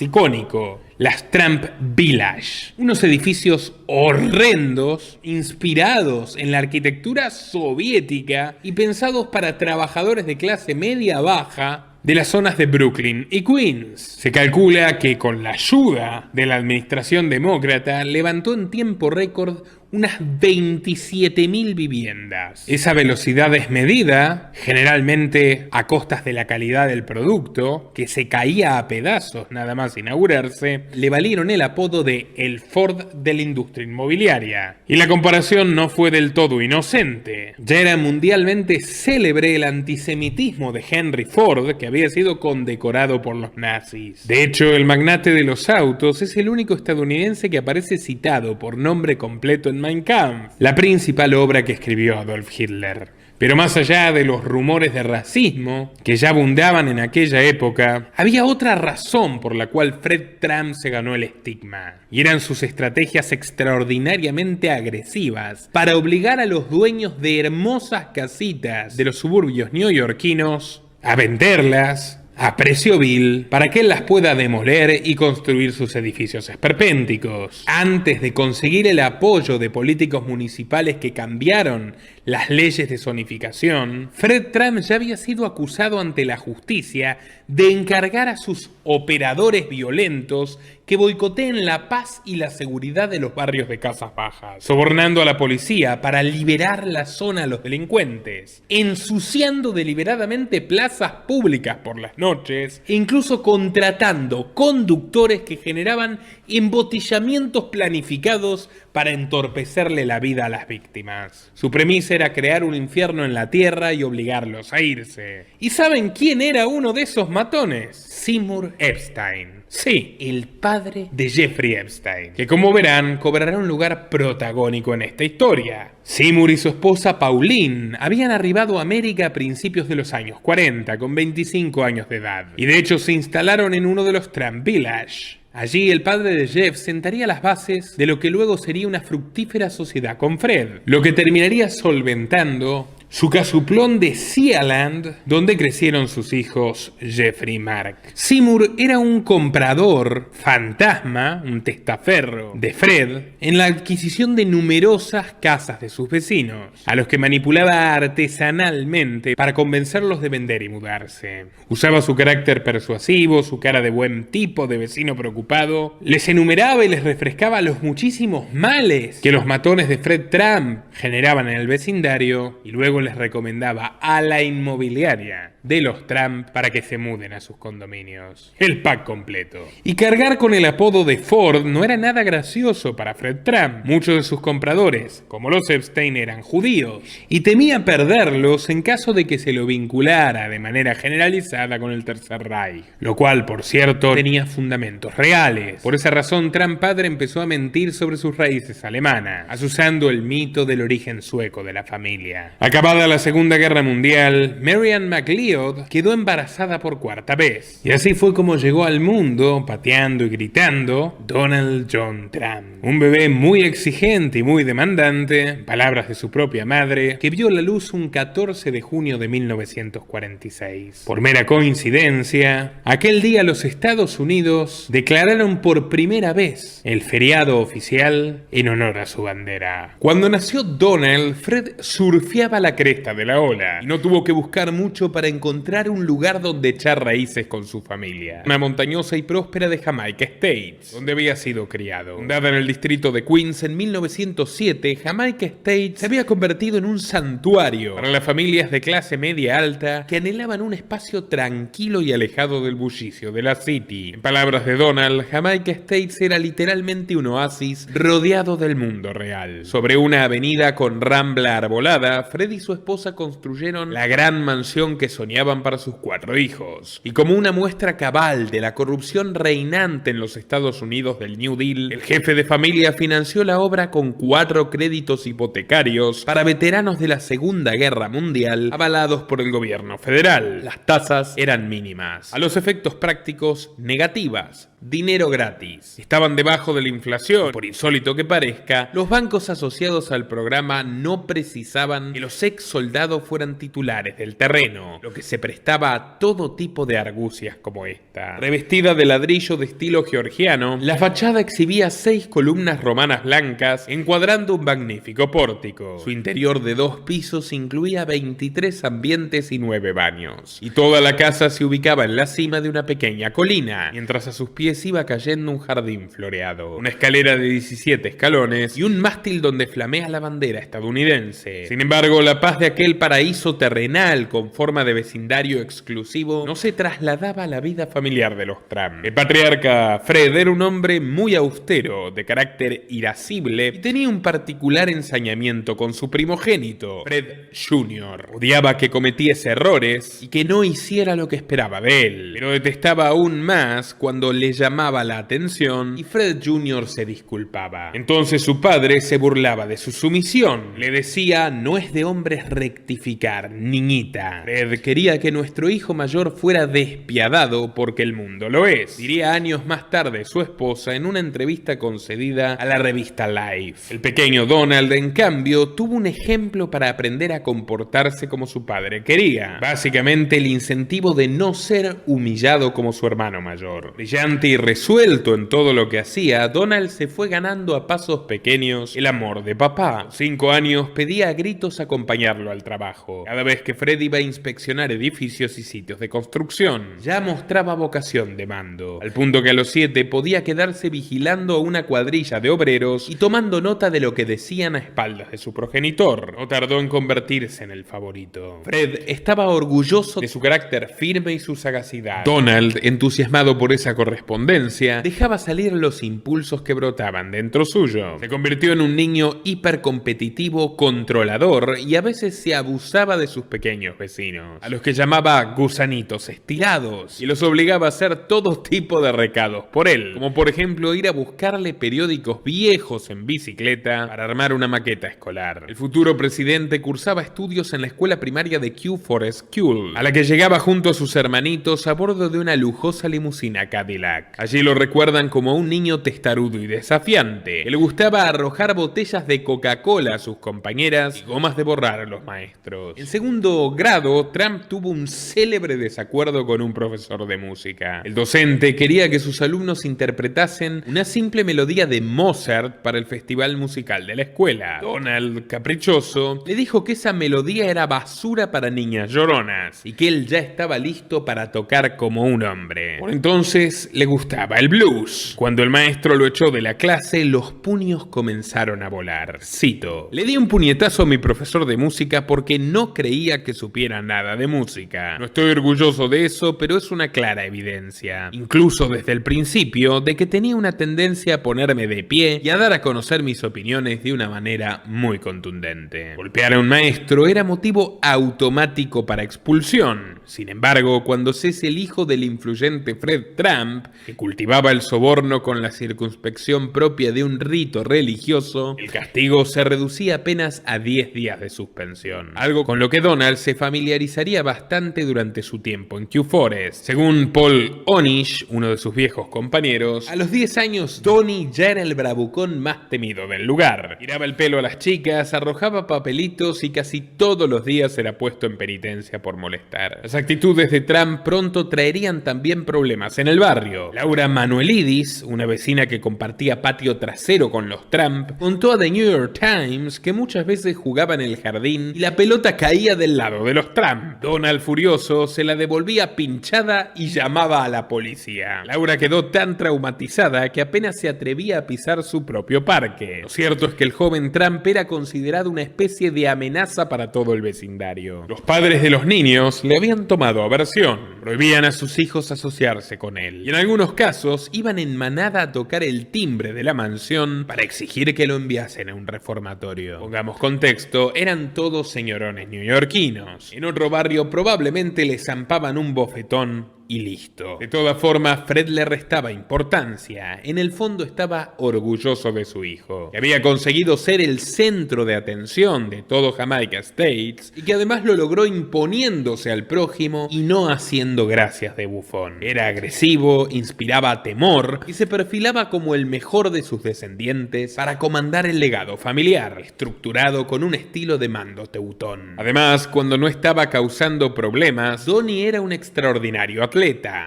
icónico, las Trump Village, unos edificios horrendos inspirados en la arquitectura soviética y pensados para trabajadores de clase media-baja de las zonas de Brooklyn y Queens. Se calcula que con la ayuda de la administración demócrata levantó en tiempo récord unas 27.000 viviendas. Esa velocidad desmedida, generalmente a costas de la calidad del producto, que se caía a pedazos nada más inaugurarse, le valieron el apodo de el Ford de la industria inmobiliaria. Y la comparación no fue del todo inocente. Ya era mundialmente célebre el antisemitismo de Henry Ford, que había sido condecorado por los nazis. De hecho, el magnate de los autos es el único estadounidense que aparece citado por nombre completo en Mein Kampf, la principal obra que escribió Adolf Hitler. Pero más allá de los rumores de racismo que ya abundaban en aquella época, había otra razón por la cual Fred Trump se ganó el estigma, y eran sus estrategias extraordinariamente agresivas para obligar a los dueños de hermosas casitas de los suburbios neoyorquinos a venderlas a precio vil para que él las pueda demoler y construir sus edificios esperpénticos. Antes de conseguir el apoyo de políticos municipales que cambiaron las leyes de zonificación, Fred Trump ya había sido acusado ante la justicia de encargar a sus operadores violentos que boicoteen la paz y la seguridad de los barrios de casas bajas, sobornando a la policía para liberar la zona a los delincuentes, ensuciando deliberadamente plazas públicas por las noches e incluso contratando conductores que generaban embotellamientos planificados para entorpecerle la vida a las víctimas. Su premisa era crear un infierno en la tierra y obligarlos a irse. ¿Y saben quién era uno de esos matones? Seymour Epstein. Sí, el padre de Jeffrey Epstein, que como verán cobrará un lugar protagónico en esta historia. Seymour y su esposa Pauline habían arribado a América a principios de los años 40 con 25 años de edad y de hecho se instalaron en uno de los Trump Village. Allí el padre de Jeff sentaría las bases de lo que luego sería una fructífera sociedad con Fred, lo que terminaría solventando su casuplón de Sealand, donde crecieron sus hijos Jeffrey y Mark. Seymour era un comprador fantasma, un testaferro de Fred, en la adquisición de numerosas casas de sus vecinos, a los que manipulaba artesanalmente para convencerlos de vender y mudarse. Usaba su carácter persuasivo, su cara de buen tipo de vecino preocupado, les enumeraba y les refrescaba los muchísimos males que los matones de Fred Trump generaban en el vecindario y luego les recomendaba a la inmobiliaria de los Trump para que se muden a sus condominios. El pack completo. Y cargar con el apodo de Ford no era nada gracioso para Fred Trump. Muchos de sus compradores, como los Epstein, eran judíos y temía perderlos en caso de que se lo vinculara de manera generalizada con el Tercer Reich, lo cual, por cierto, tenía fundamentos reales. Por esa razón, Trump padre empezó a mentir sobre sus raíces alemanas, asusando el mito del origen sueco de la familia. Acabada la Segunda Guerra Mundial, Marianne McLeod quedó embarazada por cuarta vez. Y así fue como llegó al mundo, pateando y gritando, Donald John Trump. Un bebé muy exigente y muy demandante, en palabras de su propia madre, que vio la luz un 14 de junio de 1946. Por mera coincidencia, aquel día los Estados Unidos declararon por primera vez el feriado oficial en honor a su bandera. Cuando nació Donald, Fred surfeaba la cresta de la ola y no tuvo que buscar mucho para encontrar un lugar donde echar raíces con su familia. Una montañosa y próspera de Jamaica Estates, donde había sido criado. Fundada en el distrito de Queens en 1907, Jamaica Estates se había convertido en un santuario para las familias de clase media alta que anhelaban un espacio tranquilo y alejado del bullicio de la City. En palabras de Donald, Jamaica Estates era literalmente un oasis rodeado del mundo real. Sobre una avenida con rambla arbolada, Fred y su esposa construyeron la gran mansión que soñaban para sus 4 hijos. Y como una muestra cabal de la corrupción reinante en los Estados Unidos del New Deal, el jefe de familia financió la obra con 4 créditos hipotecarios para veteranos de la Segunda Guerra Mundial avalados por el gobierno federal. Las tasas eran mínimas. A los efectos prácticos, negativas. Dinero gratis. Estaban debajo de la inflación. Por insólito que parezca, los bancos asociados al programa no precisaban que los ex soldados fueran titulares del terreno, lo que se prestaba a todo tipo de argucias como esta. Revestida de ladrillo de estilo georgiano, la fachada exhibía 6 columnas romanas blancas encuadrando un magnífico pórtico. Su interior de 2 pisos incluía 23 ambientes y 9 baños. Y toda la casa se ubicaba en la cima de una pequeña colina, mientras a sus pies iba cayendo un jardín floreado, una escalera de 17 escalones y un mástil donde flamea la bandera estadounidense. Sin embargo, la paz de aquel paraíso terrenal con forma de vecindario exclusivo no se trasladaba a la vida familiar de los Trump. El patriarca Fred era un hombre muy austero, de carácter irascible y tenía un particular ensañamiento con su primogénito, Fred Jr. Odiaba que cometiese errores y que no hiciera lo que esperaba de él, pero detestaba aún más cuando le llamaba la atención y Fred Jr. se disculpaba. Entonces su padre se burlaba de su sumisión. Le decía: no es de hombres rectificar, niñita. Fred quería que nuestro hijo mayor fuera despiadado porque el mundo lo es, diría años más tarde su esposa en una entrevista concedida a la revista Life. El pequeño Donald, en cambio, tuvo un ejemplo para aprender a comportarse como su padre quería. Básicamente el incentivo de no ser humillado como su hermano mayor. Brillante Brillante y resuelto en todo lo que hacía, Donald se fue ganando a pasos pequeños el amor de papá. A los 5 años pedía a gritos acompañarlo al trabajo. Cada vez que Fred iba a inspeccionar edificios y sitios de construcción, ya mostraba vocación de mando, al punto que a los 7 podía quedarse vigilando a una cuadrilla de obreros y tomando nota de lo que decían a espaldas de su progenitor. No tardó en convertirse en el favorito. Fred estaba orgulloso de su carácter firme y su sagacidad. Donald, entusiasmado por esa correspondencia, dejaba salir los impulsos que brotaban dentro suyo. Se convirtió en un niño hipercompetitivo, controlador y a veces se abusaba de sus pequeños vecinos, a los que llamaba gusanitos estilados, y los obligaba a hacer todo tipo de recados por él, como por ejemplo ir a buscarle periódicos viejos en bicicleta para armar una maqueta escolar. El futuro presidente cursaba estudios en la escuela primaria de Kew Forest School, a la que llegaba junto a sus hermanitos a bordo de una lujosa limusina Cadillac. Allí lo recuerdan como un niño testarudo y desafiante, que le gustaba arrojar botellas de Coca-Cola a sus compañeras y gomas de borrar a los maestros. En segundo grado, Trump tuvo un célebre desacuerdo con un profesor de música. El docente quería que sus alumnos interpretasen una simple melodía de Mozart para el festival musical de la escuela. Donald, caprichoso, le dijo que esa melodía era basura para niñas lloronas y que él ya estaba listo para tocar como un hombre. Por entonces le gustaba el blues. Cuando el maestro lo echó de la clase, los puños comenzaron a volar. Cito: "Le di un puñetazo a mi profesor de música porque no creía que supiera nada de música. No estoy orgulloso de eso, pero es una clara evidencia, incluso desde el principio, de que tenía una tendencia a ponerme de pie y a dar a conocer mis opiniones de una manera muy contundente. Golpear a un maestro era motivo automático para expulsión. Sin embargo, cuando se es el hijo del influyente Fred Trump, que cultivaba el soborno con la circunspección propia de un rito religioso, el castigo se reducía apenas a 10 días de suspensión, algo con lo que Donald se familiarizaría bastante durante su tiempo en Kew Forest. Según Paul Onish, uno de sus viejos compañeros, a los 10 años Donnie ya era el bravucón más temido del lugar. Tiraba el pelo a las chicas, arrojaba papelitos y casi todos los días era puesto en penitencia por molestar. Las actitudes de Trump pronto traerían también problemas en el barrio. Laura Manuelidis, una vecina que compartía patio trasero con los Trump, contó a The New York Times que muchas veces jugaba en el jardín y la pelota caía del lado de los Trump. Donald, furioso, se la devolvía pinchada y llamaba a la policía. Laura quedó tan traumatizada que apenas se atrevía a pisar su propio parque. Lo cierto es que el joven Trump era considerado una especie de amenaza para todo el vecindario. Los padres de los niños le habían tomado aversión, prohibían a sus hijos asociarse con él y en algunos casos iban en manada a tocar el timbre de la mansión para exigir que lo enviasen a un reformatorio. Pongamos contexto, eran todos señorones neoyorquinos. En otro barrio probablemente le zampaban un bofetón y listo. De todas formas, Fred le restaba importancia. En el fondo estaba orgulloso de su hijo, que había conseguido ser el centro de atención de todo Jamaica Estates y que además lo logró imponiéndose al prójimo y no haciendo gracias de bufón. Era agresivo, inspiraba temor y se perfilaba como el mejor de sus descendientes para comandar el legado familiar, estructurado con un estilo de mando teutón. Además, cuando no estaba causando problemas, Donnie era un extraordinario atleta.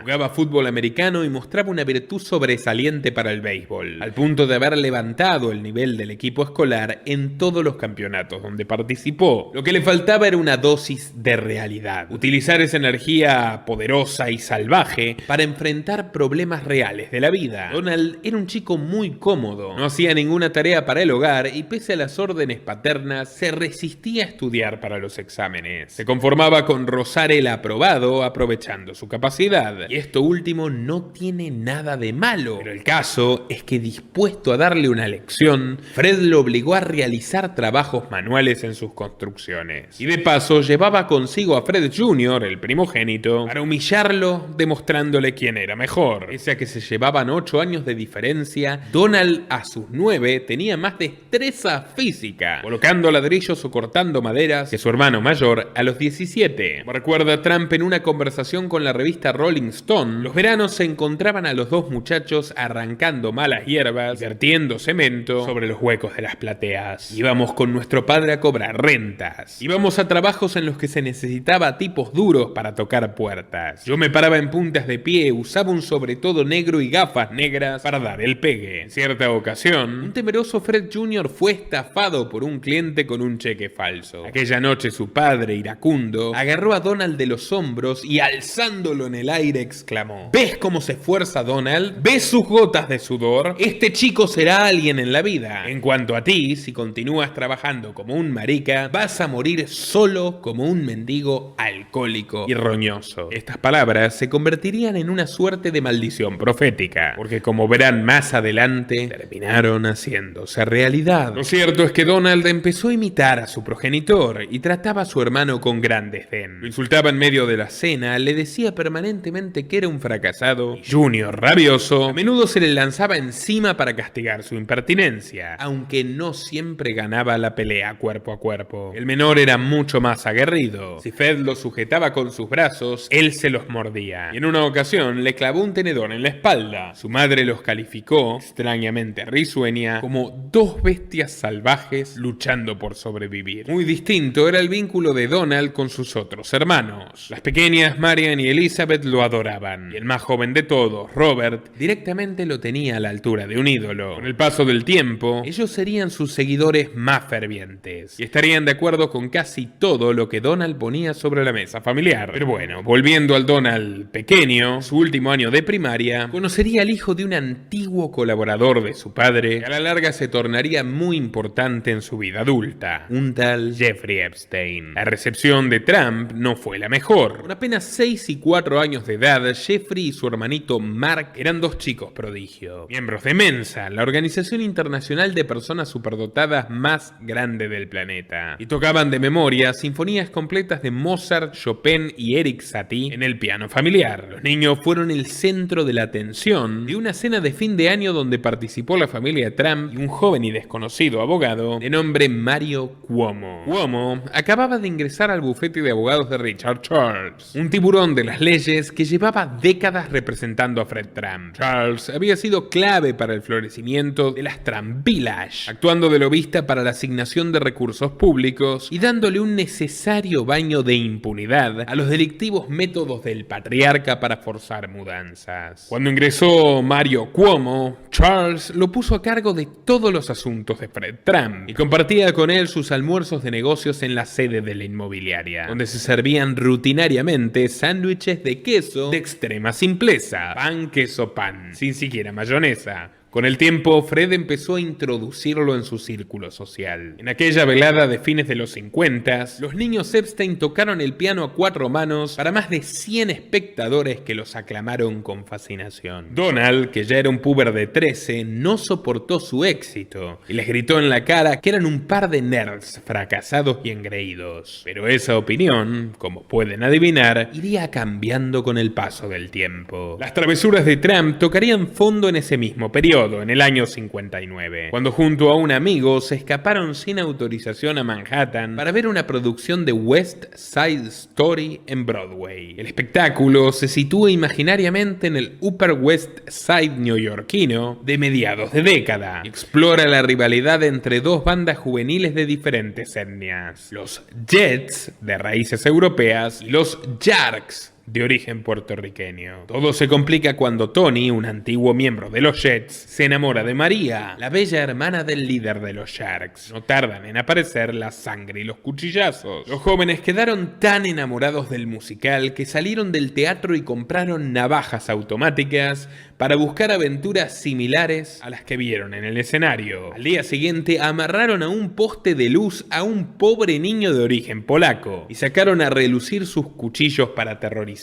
Jugaba fútbol americano y mostraba una virtud sobresaliente para el béisbol, al punto de haber levantado el nivel del equipo escolar en todos los campeonatos donde participó. Lo que le faltaba era una dosis de realidad, utilizar esa energía poderosa y salvaje para enfrentar problemas reales de la vida. Donald era un chico muy cómodo, no hacía ninguna tarea para el hogar y pese a las órdenes paternas se resistía a estudiar para los exámenes. Se conformaba con rozar el aprobado aprovechando su capacidad. Y esto último no tiene nada de malo, pero el caso es que, dispuesto a darle una lección, Fred lo obligó a realizar trabajos manuales en sus construcciones. Y de paso llevaba consigo a Fred Jr., el primogénito, para humillarlo demostrándole quién era mejor. Pese a que se llevaban 8 años de diferencia, Donald a sus 9 tenía más destreza física, colocando ladrillos o cortando maderas, que su hermano mayor a los 17. Como recuerda Trump en una conversación con la revista revista Rolling Stone, los veranos se encontraban a los dos muchachos arrancando malas hierbas y vertiendo cemento sobre los huecos de las plateas. Íbamos con nuestro padre a cobrar rentas. Íbamos a trabajos en los que se necesitaba tipos duros para tocar puertas. Yo me paraba en puntas de pie, usaba un sobretodo negro y gafas negras para dar el pegue. En cierta ocasión, un temeroso Fred Jr. fue estafado por un cliente con un cheque falso. Aquella noche su padre, iracundo, agarró a Donald de los hombros y alzándolo en el aire exclamó: ¿Ves cómo se esfuerza Donald? ¿Ves sus gotas de sudor? Este chico será alguien en la vida. En cuanto a ti, si continúas trabajando como un marica, vas a morir solo como un mendigo alcohólico y roñoso. Estas palabras se convertirían en una suerte de maldición profética, porque como verán más adelante, terminaron haciéndose realidad. Lo cierto es que Donald empezó a imitar a su progenitor y trataba a su hermano con gran desdén. Lo insultaba en medio de la cena, le decía permanentemente que era un fracasado y Junior, rabioso, a menudo se le lanzaba encima para castigar su impertinencia, aunque no siempre ganaba la pelea cuerpo a cuerpo. El menor era mucho más aguerrido. Si Fred lo sujetaba con sus brazos, él se los mordía y en una ocasión le clavó un tenedor en la espalda. Su madre los calificó, extrañamente risueña, como dos bestias salvajes luchando por sobrevivir. Muy distinto era el vínculo de Donald con sus otros hermanos. Las pequeñas Marian y Elizabeth lo adoraban, y el más joven de todos, Robert, directamente lo tenía a la altura de un ídolo. Con el paso del tiempo, ellos serían sus seguidores más fervientes, y estarían de acuerdo con casi todo lo que Donald ponía sobre la mesa familiar. Pero bueno, volviendo al Donald pequeño, su último año de primaria, conocería al hijo de un antiguo colaborador de su padre, que a la larga se tornaría muy importante en su vida adulta, un tal Jeffrey Epstein. La recepción de Trump no fue la mejor. Con apenas 6 y 4 años de edad, Jeffrey y su hermanito Mark eran dos chicos prodigio, miembros de Mensa, la organización internacional de personas superdotadas más grande del planeta, y tocaban de memoria sinfonías completas de Mozart, Chopin y Erik Satie en el piano familiar. Los niños fueron el centro de la atención de una cena de fin de año donde participó la familia Trump y un joven y desconocido abogado de nombre Mario Cuomo. Cuomo acababa de ingresar al bufete de abogados de Richard Charles, un tiburón de las leyes que llevaba décadas representando a Fred Trump. Charles había sido clave para el florecimiento de las Trump Village, actuando de lobista para la asignación de recursos públicos y dándole un necesario baño de impunidad a los delictivos métodos del patriarca para forzar mudanzas. Cuando ingresó Mario Cuomo, Charles lo puso a cargo de todos los asuntos de Fred Trump y compartía con él sus almuerzos de negocios en la sede de la inmobiliaria, donde se servían rutinariamente sándwiches de queso de extrema simpleza, pan, queso, pan, sin siquiera mayonesa. Con el tiempo, Fred empezó a introducirlo en su círculo social. En aquella velada de fines de los 50, los niños Epstein tocaron el piano a 4 manos para más de 100 espectadores que los aclamaron con fascinación. Donald, que ya era un puber de 13, no soportó su éxito y les gritó en la cara que eran un par de nerds fracasados y engreídos. Pero esa opinión, como pueden adivinar, iría cambiando con el paso del tiempo. Las travesuras de Trump tocarían fondo en ese mismo periodo, en el año 59, cuando junto a un amigo se escaparon sin autorización a Manhattan para ver una producción de West Side Story en Broadway. El espectáculo se sitúa imaginariamente en el Upper West Side neoyorquino de mediados de década. Explora la rivalidad entre dos bandas juveniles de diferentes etnias, los Jets, de raíces europeas, y los Sharks, de origen puertorriqueño. Todo se complica cuando Tony, un antiguo miembro de los Jets, se enamora de María, la bella hermana del líder de los Sharks. No tardan en aparecer la sangre y los cuchillazos. Los jóvenes quedaron tan enamorados del musical que salieron del teatro y compraron navajas automáticas para buscar aventuras similares a las que vieron en el escenario. Al día siguiente amarraron a un poste de luz a un pobre niño de origen polaco y sacaron a relucir sus cuchillos para aterrorizarlo.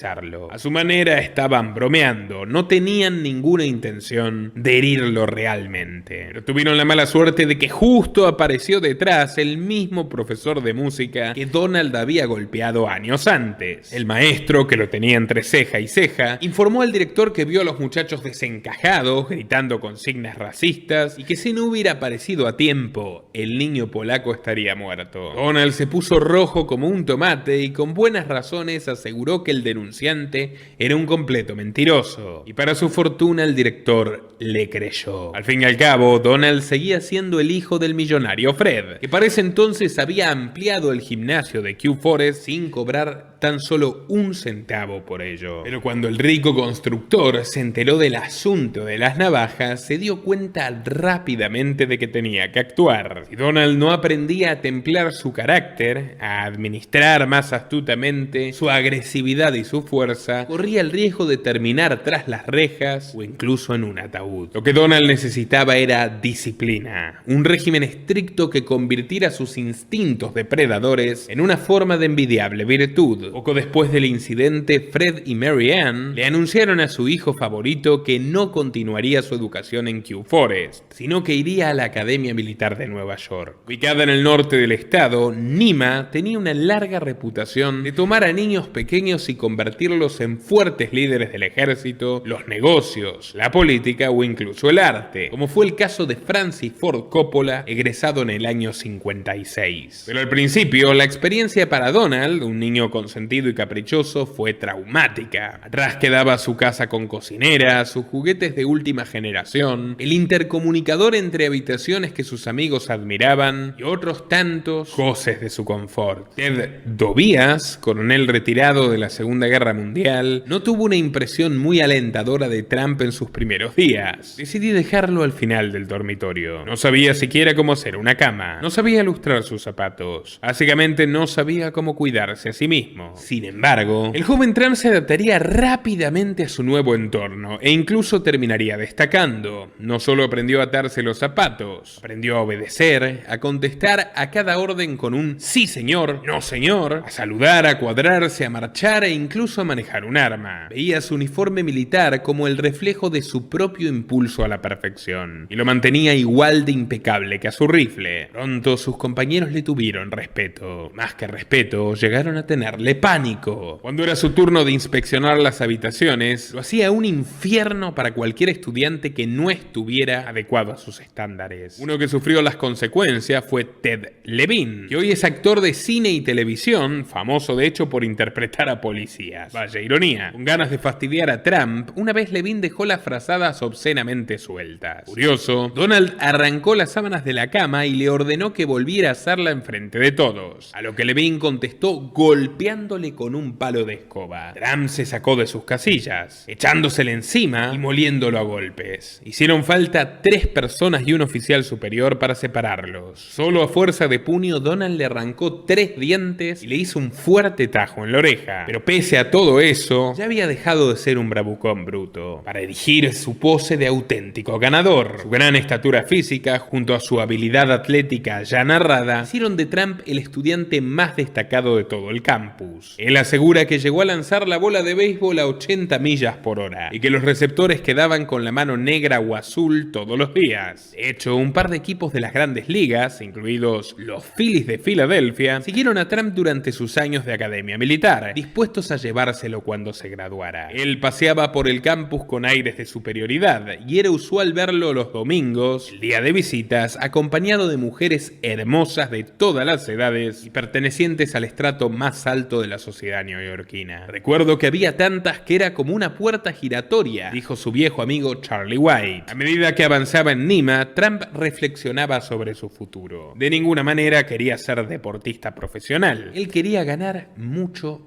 A su manera estaban bromeando, no tenían ninguna intención de herirlo realmente. Pero tuvieron la mala suerte de que justo apareció detrás el mismo profesor de música que Donald había golpeado años antes. El maestro, que lo tenía entre ceja y ceja, informó al director que vio a los muchachos desencajados, gritando consignas racistas, y que si no hubiera aparecido a tiempo, el niño polaco estaría muerto. Donald se puso rojo como un tomate y con buenas razones aseguró que el denunciante renunciante era un completo mentiroso. Y para su fortuna el director le creyó. Al fin y al cabo, Donald seguía siendo el hijo del millonario Fred, que para ese entonces había ampliado el gimnasio de Q Forest sin cobrar tan solo un centavo por ello. Pero cuando el rico constructor se enteró del asunto de las navajas, se dio cuenta rápidamente de que tenía que actuar. Si Donald no aprendía a templar su carácter, a administrar más astutamente su agresividad y su fuerza, corría el riesgo de terminar tras las rejas o incluso en un ataúd. Lo que Donald necesitaba era disciplina, un régimen estricto que convirtiera sus instintos depredadores en una forma de envidiable virtud. Poco después del incidente, Fred y Mary Ann le anunciaron a su hijo favorito que no continuaría su educación en Q Forest, sino que iría a la Academia Militar de Nueva York. Ubicada en el norte del estado, Nima tenía una larga reputación de tomar a niños pequeños y convertirlos en fuertes líderes del ejército, los negocios, la política o incluso el arte, como fue el caso de Francis Ford Coppola, egresado en el año 56. Pero al principio, la experiencia para Donald, un niño consentido y caprichoso, fue traumática. Atrás quedaba su casa con cocinera, sus juguetes de última generación, el intercomunicador entre habitaciones que sus amigos admiraban y otros tantos goces de su confort. Ted Dobias, coronel retirado de la Segunda Guerra Mundial, no tuvo una impresión muy alentadora de Trump en sus primeros días. Decidí dejarlo al final del dormitorio. No sabía siquiera cómo hacer una cama, no sabía lustrar sus zapatos, básicamente no sabía cómo cuidarse a sí mismo. Sin embargo, el joven Trump se adaptaría rápidamente a su nuevo entorno e incluso terminaría destacando. No solo aprendió a atarse los zapatos, aprendió a obedecer, a contestar a cada orden con un sí señor, no señor, a saludar, a cuadrarse, a marchar e incluso a manejar un arma. Veía su uniforme militar como el reflejo de su propio impulso a la perfección y lo mantenía igual de impecable que a su rifle. Pronto sus compañeros le tuvieron respeto. Más que respeto, llegaron a tenerle pánico. Cuando era su turno de inspeccionar las habitaciones, lo hacía un infierno para cualquier estudiante que no estuviera adecuado a sus estándares. Uno que sufrió las consecuencias fue Ted Levine, que hoy es actor de cine y televisión, famoso de hecho por interpretar a policías. Vaya ironía. Con ganas de fastidiar a Trump, una vez Levine dejó las frazadas obscenamente sueltas. Furioso, Donald arrancó las sábanas de la cama y le ordenó que volviera a hacerla enfrente de todos, a lo que Levine contestó golpeándole con un palo de escoba. Trump se sacó de sus casillas, echándosele encima y moliéndolo a golpes. Hicieron falta 3 personas y un oficial superior para separarlos. Solo a fuerza de puño, Donald le arrancó 3 dientes y le hizo un fuerte tajo en la oreja. Pero pese a todo eso, ya había dejado de ser un bravucón bruto para erigir su pose de auténtico ganador. Su gran estatura física, junto a su habilidad atlética ya narrada, hicieron de Trump el estudiante más destacado de todo el campus. Él asegura que llegó a lanzar la bola de béisbol a 80 millas por hora y que los receptores quedaban con la mano negra o azul todos los días. De hecho, un par de equipos de las grandes ligas, incluidos los Phillies de Filadelfia, siguieron a Trump durante sus años de academia militar, dispuestos a llevárselo cuando se graduara. Él paseaba por el campus con aires de superioridad y era usual verlo los domingos, el día de visitas, acompañado de mujeres hermosas de todas las edades y pertenecientes al estrato más alto de la sociedad neoyorquina. Recuerdo que había tantas que era como una puerta giratoria, dijo su viejo amigo Charlie White. A medida que avanzaba en Nima, Trump reflexionaba sobre su futuro. De ninguna manera quería ser deportista profesional. Él quería ganar mucho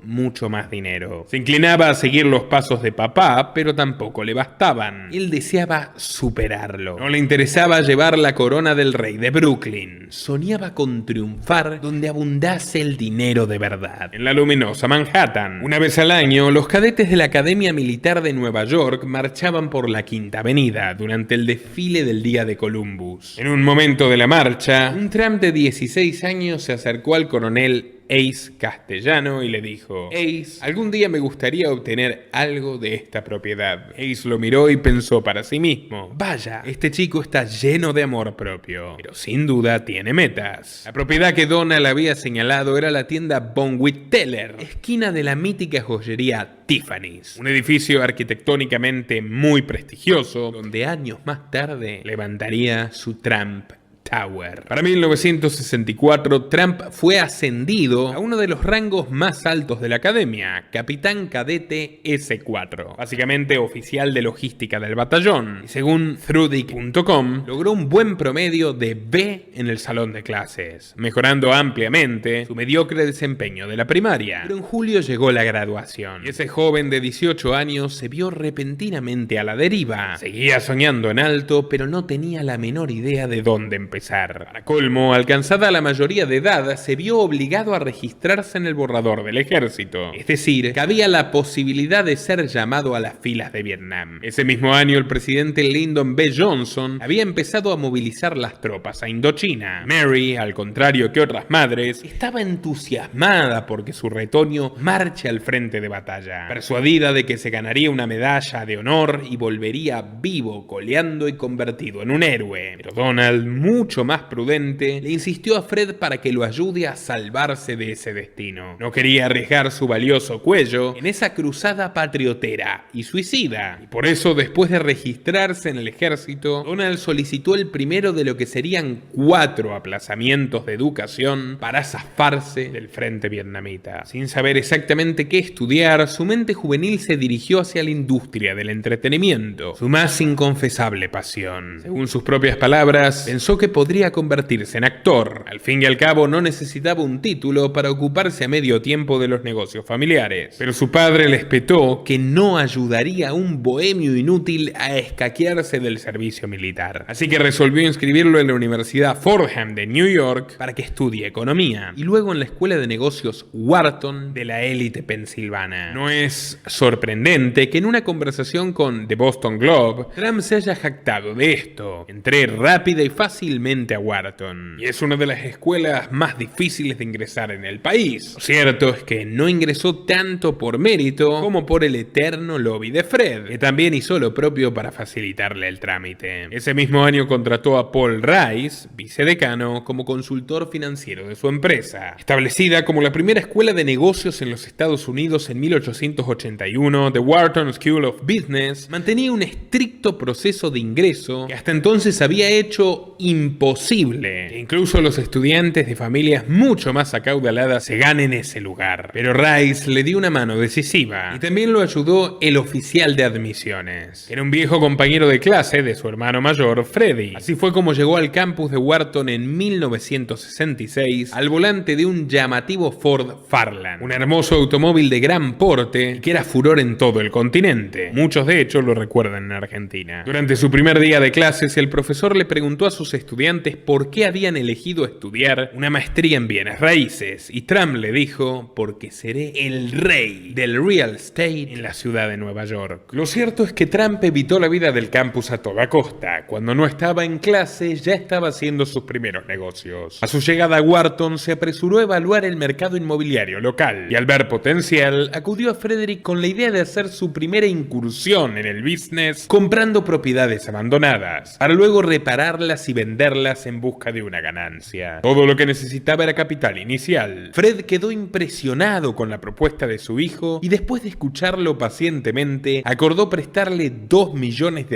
más dinero. Se inclinaba a seguir los pasos de papá, pero tampoco le bastaban. Él deseaba superarlo. No le interesaba llevar la corona del rey de Brooklyn. Soñaba con triunfar donde abundase el dinero de verdad. En la luminosa Manhattan. Una vez al año, los cadetes de la Academia Militar de Nueva York marchaban por la Quinta Avenida durante el desfile del Día de Columbus. En un momento de la marcha, un Trump de 16 años se acercó al coronel Ace Castellano y le dijo: Ace, algún día me gustaría obtener algo de esta propiedad. Ace lo miró y pensó para sí mismo: vaya, este chico está lleno de amor propio, pero sin duda tiene metas. La propiedad que Donald había señalado era la tienda Bonwit Teller, esquina de la mítica joyería Tiffany's, un edificio arquitectónicamente muy prestigioso, donde años más tarde levantaría su Trump Tower. Para 1964, Trump fue ascendido a uno de los rangos más altos de la academia, capitán cadete S4, básicamente oficial de logística del batallón, y según Thrudic.com, logró un buen promedio de B en el salón de clases, mejorando ampliamente su mediocre desempeño de la primaria. Pero en julio llegó la graduación, y ese joven de 18 años se vio repentinamente a la deriva. Seguía soñando en alto, pero no tenía la menor idea de dónde empezar. Para colmo, alcanzada la mayoría de edad, se vio obligado a registrarse en el borrador del ejército. Es decir, que había la posibilidad de ser llamado a las filas de Vietnam. Ese mismo año, el presidente Lyndon B. Johnson había empezado a movilizar las tropas a Indochina. Mary, al contrario que otras madres, estaba entusiasmada porque su retoño marche al frente de batalla, persuadida de que se ganaría una medalla de honor y volvería vivo, coleando y convertido en un héroe. Pero Donald, mucho más prudente, le insistió a Fred para que lo ayude a salvarse de ese destino. No quería arriesgar su valioso cuello en esa cruzada patriotera y suicida. Y por eso, después de registrarse en el ejército, Donald solicitó el primero de lo que serían 4 aplazamientos de educación para zafarse del frente vietnamita. Sin saber exactamente qué estudiar, su mente juvenil se dirigió hacia la industria del entretenimiento, su más inconfesable pasión. Según sus propias palabras, pensó que podría convertirse en actor. Al fin y al cabo, no necesitaba un título para ocuparse a medio tiempo de los negocios familiares. Pero su padre le espetó que no ayudaría a un bohemio inútil a escaquearse del servicio militar. Así que resolvió inscribirlo en la Universidad Fordham de New York para que estudie economía, y luego en la Escuela de Negocios Wharton de la élite pensilvana. No es sorprendente que en una conversación con The Boston Globe, Trump se haya jactado de esto: entré rápida y fácilmente a Wharton, y es una de las escuelas más difíciles de ingresar en el país. Lo cierto es que no ingresó tanto por mérito como por el eterno lobby de Fred, que también hizo lo propio para facilitarle el trámite. Ese mismo año contrató a Paul Rice, vicedecano, como consultor financiero de su empresa. Establecida como la primera escuela de negocios en los Estados Unidos en 1881, The Wharton School of Business mantenía un estricto proceso de ingreso que hasta entonces había hecho imposible que incluso los estudiantes de familias mucho más acaudaladas se ganen ese lugar. Pero Rice le dio una mano decisiva, y también lo ayudó el oficial de admisiones. Era un viejo compañero de clase de su hermano mayor, Freddie. Así fue como llegó al campus de Wharton en 1966 al volante de un llamativo Ford Fairlane, un hermoso automóvil de gran porte que era furor en todo el continente. Muchos de hecho lo recuerdan en Argentina. Durante su primer día de clases, el profesor le preguntó a sus estudiantes por qué habían elegido estudiar una maestría en bienes raíces, y Trump le dijo: porque seré el rey del real estate en la ciudad de Nueva York. Lo cierto es que Trump evitó la vida del campus a toda costa. Cuando no estaba en clase, ya estaba haciendo sus primeros negocios. A su llegada a Wharton, se apresuró a evaluar el mercado inmobiliario local, y al ver potencial, acudió a Frederick con la idea de hacer su primera incursión en el business comprando propiedades abandonadas, para luego repararlas y venderlas en busca de una ganancia. Todo lo que necesitaba era capital inicial. Fred quedó impresionado con la propuesta de su hijo, y después de escucharlo pacientemente, acordó prestarle $2 millones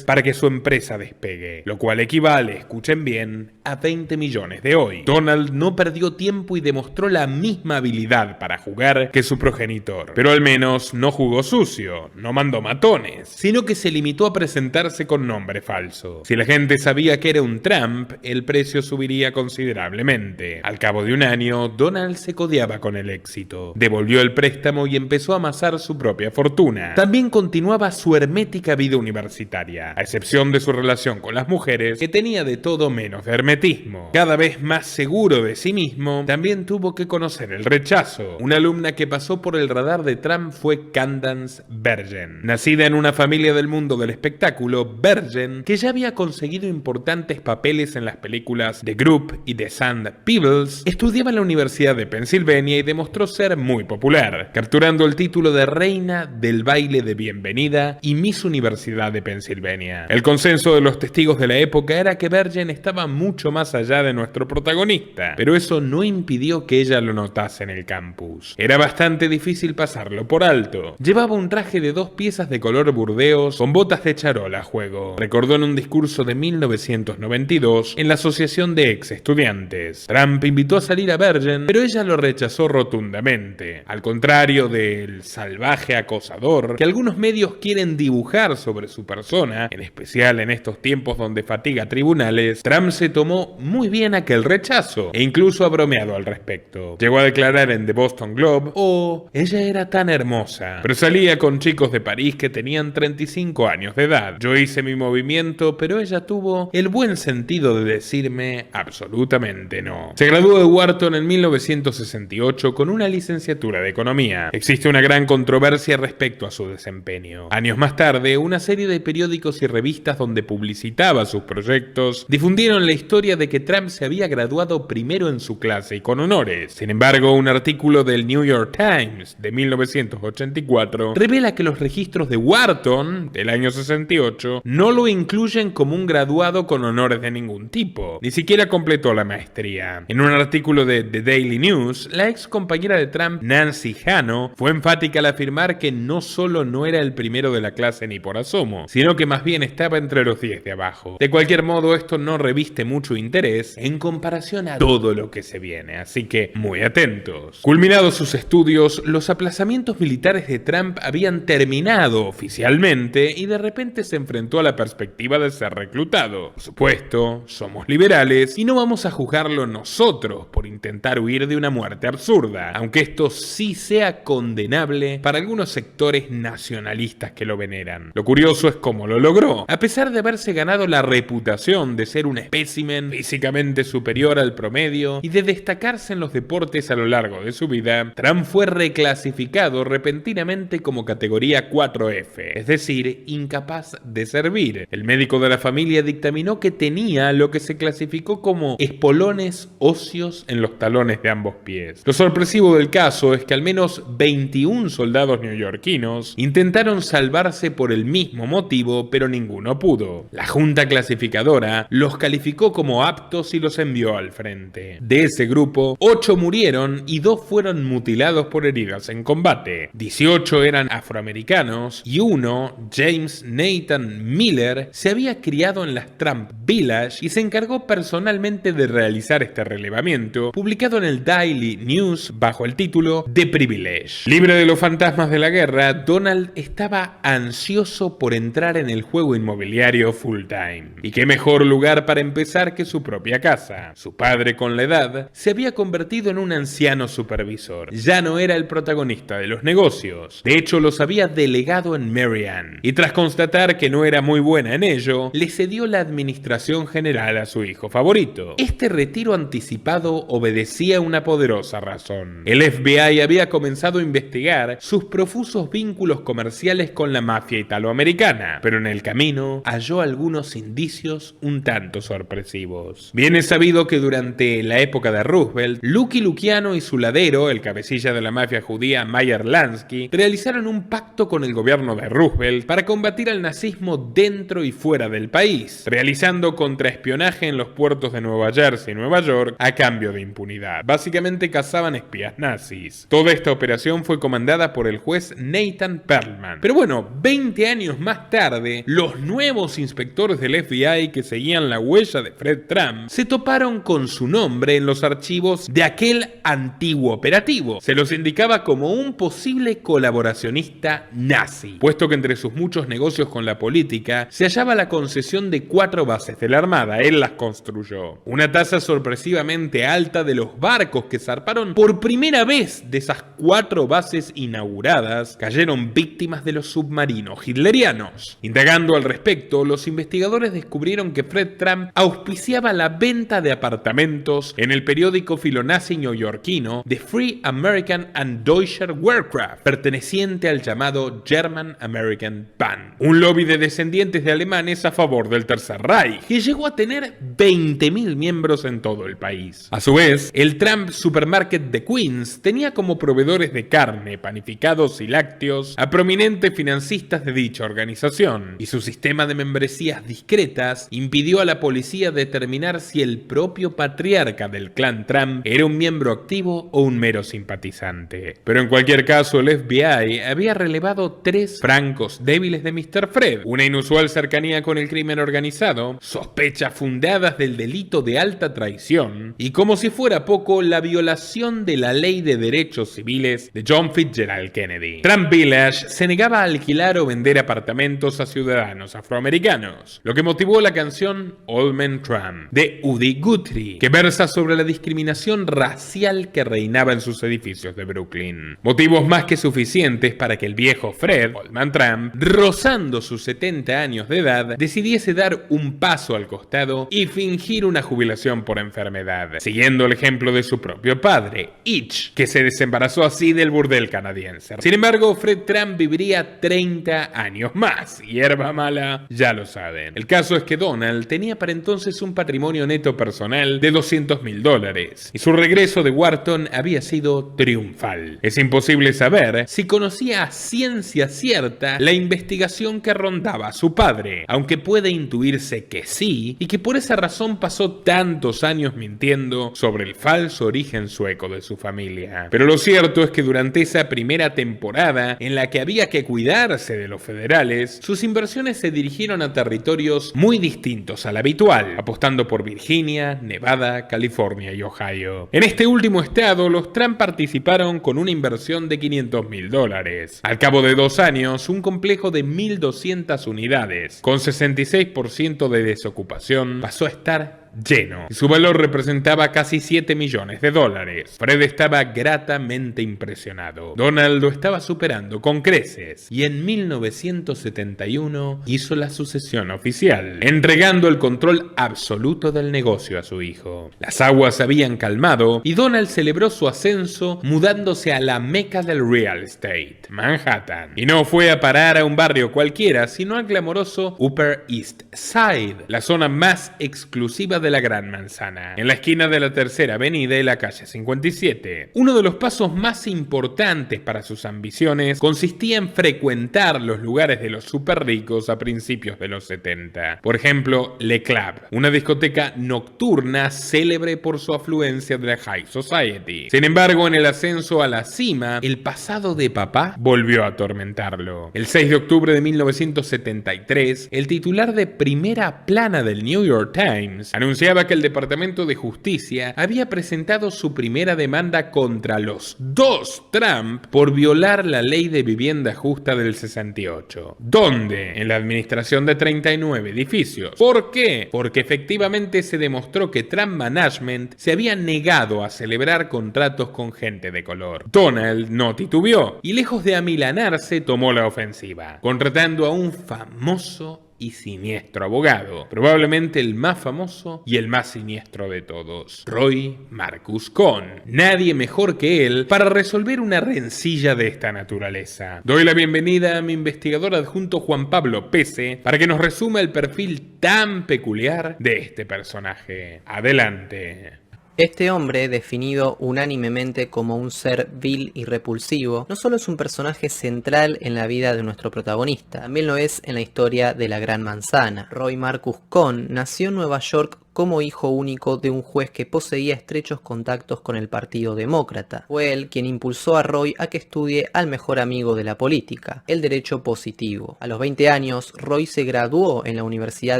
para que su empresa despegue, lo cual equivale, escuchen bien, a 20 millones de hoy. Donald no perdió tiempo y demostró la misma habilidad para jugar que su progenitor, pero al menos no jugó sucio, no mandó matones, sino que se limitó a presentarse con nombre falso. Si la gente sabía que era un Trump, el precio subiría considerablemente. Al cabo de un año, Donald se codeaba con el éxito, devolvió el préstamo y empezó a amasar su propia fortuna. También continuaba su hermética vida universitaria, a excepción de su relación con las mujeres, que tenía de todo menos de hermetismo. Cada vez más seguro de sí mismo, también tuvo que conocer el rechazo. Una alumna que pasó por el radar de Trump fue Candace Bergen. Nacida en una familia del mundo del espectáculo, Bergen, que ya había conseguido importantes papeles en las películas The Group y The Sand Peebles, estudiaba en la Universidad de Pensilvania y demostró ser muy popular, capturando el título de reina del baile de bienvenida y Miss Universidad de Pensilvania. El consenso de los testigos de la época era que Bergen estaba mucho más allá de nuestro protagonista, pero eso no impidió que ella lo notase en el campus. Era bastante difícil pasarlo por alto. Llevaba un traje de 2 piezas de color burdeos con botas de charola a juego, recordó en un discurso de 1999 2022 en la Asociación de Ex Estudiantes. Trump invitó a salir a Bergen, pero ella lo rechazó rotundamente. Al contrario del salvaje acosador que algunos medios quieren dibujar sobre su persona, en especial en estos tiempos donde fatiga tribunales, Trump se tomó muy bien aquel rechazo e incluso ha bromeado al respecto. Llegó a declarar en The Boston Globe: "Oh, ella era tan hermosa, pero salía con chicos de París que tenían 35 años de edad. Yo hice mi movimiento, pero ella tuvo el buen sentido de decirme absolutamente no". Se graduó de Wharton en 1968 con una licenciatura de economía. Existe una gran controversia respecto a su desempeño. Años más tarde, una serie de periódicos y revistas donde publicitaba sus proyectos difundieron la historia de que Trump se había graduado primero en su clase y con honores. Sin embargo, un artículo del New York Times de 1984 revela que los registros de Wharton del año 68 no lo incluyen como un graduado con honores de ningún tipo. Ni siquiera completó la maestría. En un artículo de The Daily News, la ex compañera de Trump, Nancy Hanno, fue enfática al afirmar que no solo no era el primero de la clase ni por asomo, sino que más bien estaba entre los 10 de abajo. De cualquier modo, esto no reviste mucho interés en comparación a todo lo que se viene, así que muy atentos. Culminados sus estudios, los aplazamientos militares de Trump habían terminado oficialmente y de repente se enfrentó a la perspectiva de ser reclutado. Por supuesto, somos liberales y no vamos a juzgarlo nosotros por intentar huir de una muerte absurda, aunque esto sí sea condenable para algunos sectores nacionalistas que lo veneran. Lo curioso es cómo lo logró. A pesar de haberse ganado la reputación de ser un espécimen físicamente superior al promedio y de destacarse en los deportes a lo largo de su vida, Trump fue reclasificado repentinamente como categoría 4F, es decir, incapaz de servir. El médico de la familia dictaminó que tenía lo que se clasificó como espolones óseos en los talones de ambos pies. Lo sorpresivo del caso es que al menos 21 soldados neoyorquinos intentaron salvarse por el mismo motivo, pero ninguno pudo. La junta clasificadora los calificó como aptos y los envió al frente. De ese grupo, 8 murieron y 2 fueron mutilados por heridas en combate. 18 eran afroamericanos y uno, James Nathan Miller, se había criado en las Trump Village y se encargó personalmente de realizar este relevamiento, publicado en el Daily News bajo el título The Privilege. Libre de los fantasmas de la guerra, Donald estaba ansioso por entrar en el juego inmobiliario full time. Y qué mejor lugar para empezar que su propia casa. Su padre, con la edad, se había convertido en un anciano supervisor. Ya no era el protagonista de los negocios. De hecho, los había delegado en Mary Ann. Y tras constatar que no era muy buena en ello, le cedió la administración general a su hijo favorito. Este retiro anticipado obedecía a una poderosa razón. El FBI había comenzado a investigar sus profusos vínculos comerciales con la mafia italoamericana, pero en el camino halló algunos indicios un tanto sorpresivos. Bien es sabido que durante la época de Roosevelt, Lucky Luciano y su ladero, el cabecilla de la mafia judía Meyer Lansky, realizaron un pacto con el gobierno de Roosevelt para combatir al nazismo dentro y fuera del país, realizando contraespionaje en los puertos de Nueva Jersey y Nueva York a cambio de impunidad. Básicamente cazaban espías nazis. Toda esta operación fue comandada por el juez Nathan Perlman. Pero bueno, 20 años más tarde, los nuevos inspectores del FBI que seguían la huella de Fred Trump se toparon con su nombre en los archivos de aquel antiguo operativo. Se los indicaba como un posible colaboracionista nazi, puesto que entre sus muchos negocios con la política se hallaba la concesión de 4 bases de la Armada. Él las construyó. Una tasa sorpresivamente alta de los barcos que zarparon por primera vez de esas 4 bases inauguradas cayeron víctimas de los submarinos hitlerianos. Indagando al respecto, los investigadores descubrieron que Fred Trump auspiciaba la venta de apartamentos en el periódico filonazi neoyorquino The Free American and Deutscher Wehrkraft, perteneciente al llamado German American Band, un lobby de descendientes de alemanes a favor del Tercer Reich, que llegó a tener 20.000 miembros en todo el país. A su vez, el Trump Supermarket de Queens tenía como proveedores de carne, panificados y lácteos a prominentes financistas de dicha organización, y su sistema de membresías discretas impidió a la policía determinar si el propio patriarca del clan Trump era un miembro activo o un mero simpatizante. Pero en cualquier caso, el FBI había relevado 3 francos débiles de Mr. Fred, una inusual cercanía con el crimen organizado, sospechas fundadas del delito de alta traición y, como si fuera poco, la violación de la ley de derechos civiles de John Fitzgerald Kennedy. Trump Village se negaba a alquilar o vender apartamentos a ciudadanos afroamericanos, lo que motivó la canción Old Man Trump de Udi Guthrie, que versa sobre la discriminación racial que reinaba en sus edificios de Brooklyn. Motivos más que suficientes para que el viejo Fred, Old Man Trump, rozando sus 70 años de edad, decidiese dar un paso al costado y fingir una jubilación por enfermedad, siguiendo el ejemplo de su propio padre, Itch, que se desembarazó así del burdel canadiense. Sin embargo, Fred Trump viviría 30 años más. Hierba mala, ya lo saben. El caso es que Donald tenía para entonces un patrimonio neto personal de $200,000 y su regreso de Wharton había sido triunfal. Es imposible saber si conocía a ciencia cierta la investigación que rondaba a su padre, aunque puede intuirse que sí, y que por esa razón pasó tantos años mintiendo sobre el falso origen sueco de su familia. Pero lo cierto es que durante esa primera temporada en la que había que cuidarse de los federales, sus inversiones se dirigieron a territorios muy distintos al habitual, apostando por Virginia, Nevada, California y Ohio. En este último estado, los Trump participaron con una inversión de $500,000. Al cabo de 2 años, un complejo de 1.200 unidades, con 66% de desocupación, pasó a estar lleno, y su valor representaba casi $7 millones. Fred estaba gratamente impresionado. Donald lo estaba superando con creces, y en 1971 hizo la sucesión oficial, entregando el control absoluto del negocio a su hijo. Las aguas habían calmado, y Donald celebró su ascenso mudándose a la meca del real estate, Manhattan. Y no fue a parar a un barrio cualquiera, sino al glamoroso Upper East Side, la zona más exclusiva de la Gran Manzana, en la esquina de la Tercera Avenida y la calle 57. Uno de los pasos más importantes para sus ambiciones consistía en frecuentar los lugares de los super ricos a principios de los 70. Por ejemplo, Le Club, una discoteca nocturna célebre por su afluencia de la High Society. Sin embargo, en el ascenso a la cima, el pasado de papá volvió a atormentarlo. El 6 de octubre de 1973, el titular de primera plana del New York Times anunció que el Departamento de Justicia había presentado su primera demanda contra los 2 Trump por violar la ley de vivienda justa del 68. ¿Dónde? En la administración de 39 edificios. ¿Por qué? Porque efectivamente se demostró que Trump Management se había negado a celebrar contratos con gente de color. Donald no titubeó y, lejos de amilanarse, tomó la ofensiva, contratando a un famoso y siniestro abogado, probablemente el más famoso y el más siniestro de todos, Roy Marcus Cohn. Nadie mejor que él para resolver una rencilla de esta naturaleza. Doy la bienvenida a mi investigador adjunto Juan Pablo Pese para que nos resuma el perfil tan peculiar de este personaje. Adelante. Este hombre, definido unánimemente como un ser vil y repulsivo, no solo es un personaje central en la vida de nuestro protagonista, también lo es en la historia de la Gran Manzana. Roy Marcus Cohn nació en Nueva York como hijo único de un juez que poseía estrechos contactos con el Partido Demócrata. Fue él quien impulsó a Roy a que estudie al mejor amigo de la política, el derecho positivo. A los 20 años, Roy se graduó en la Universidad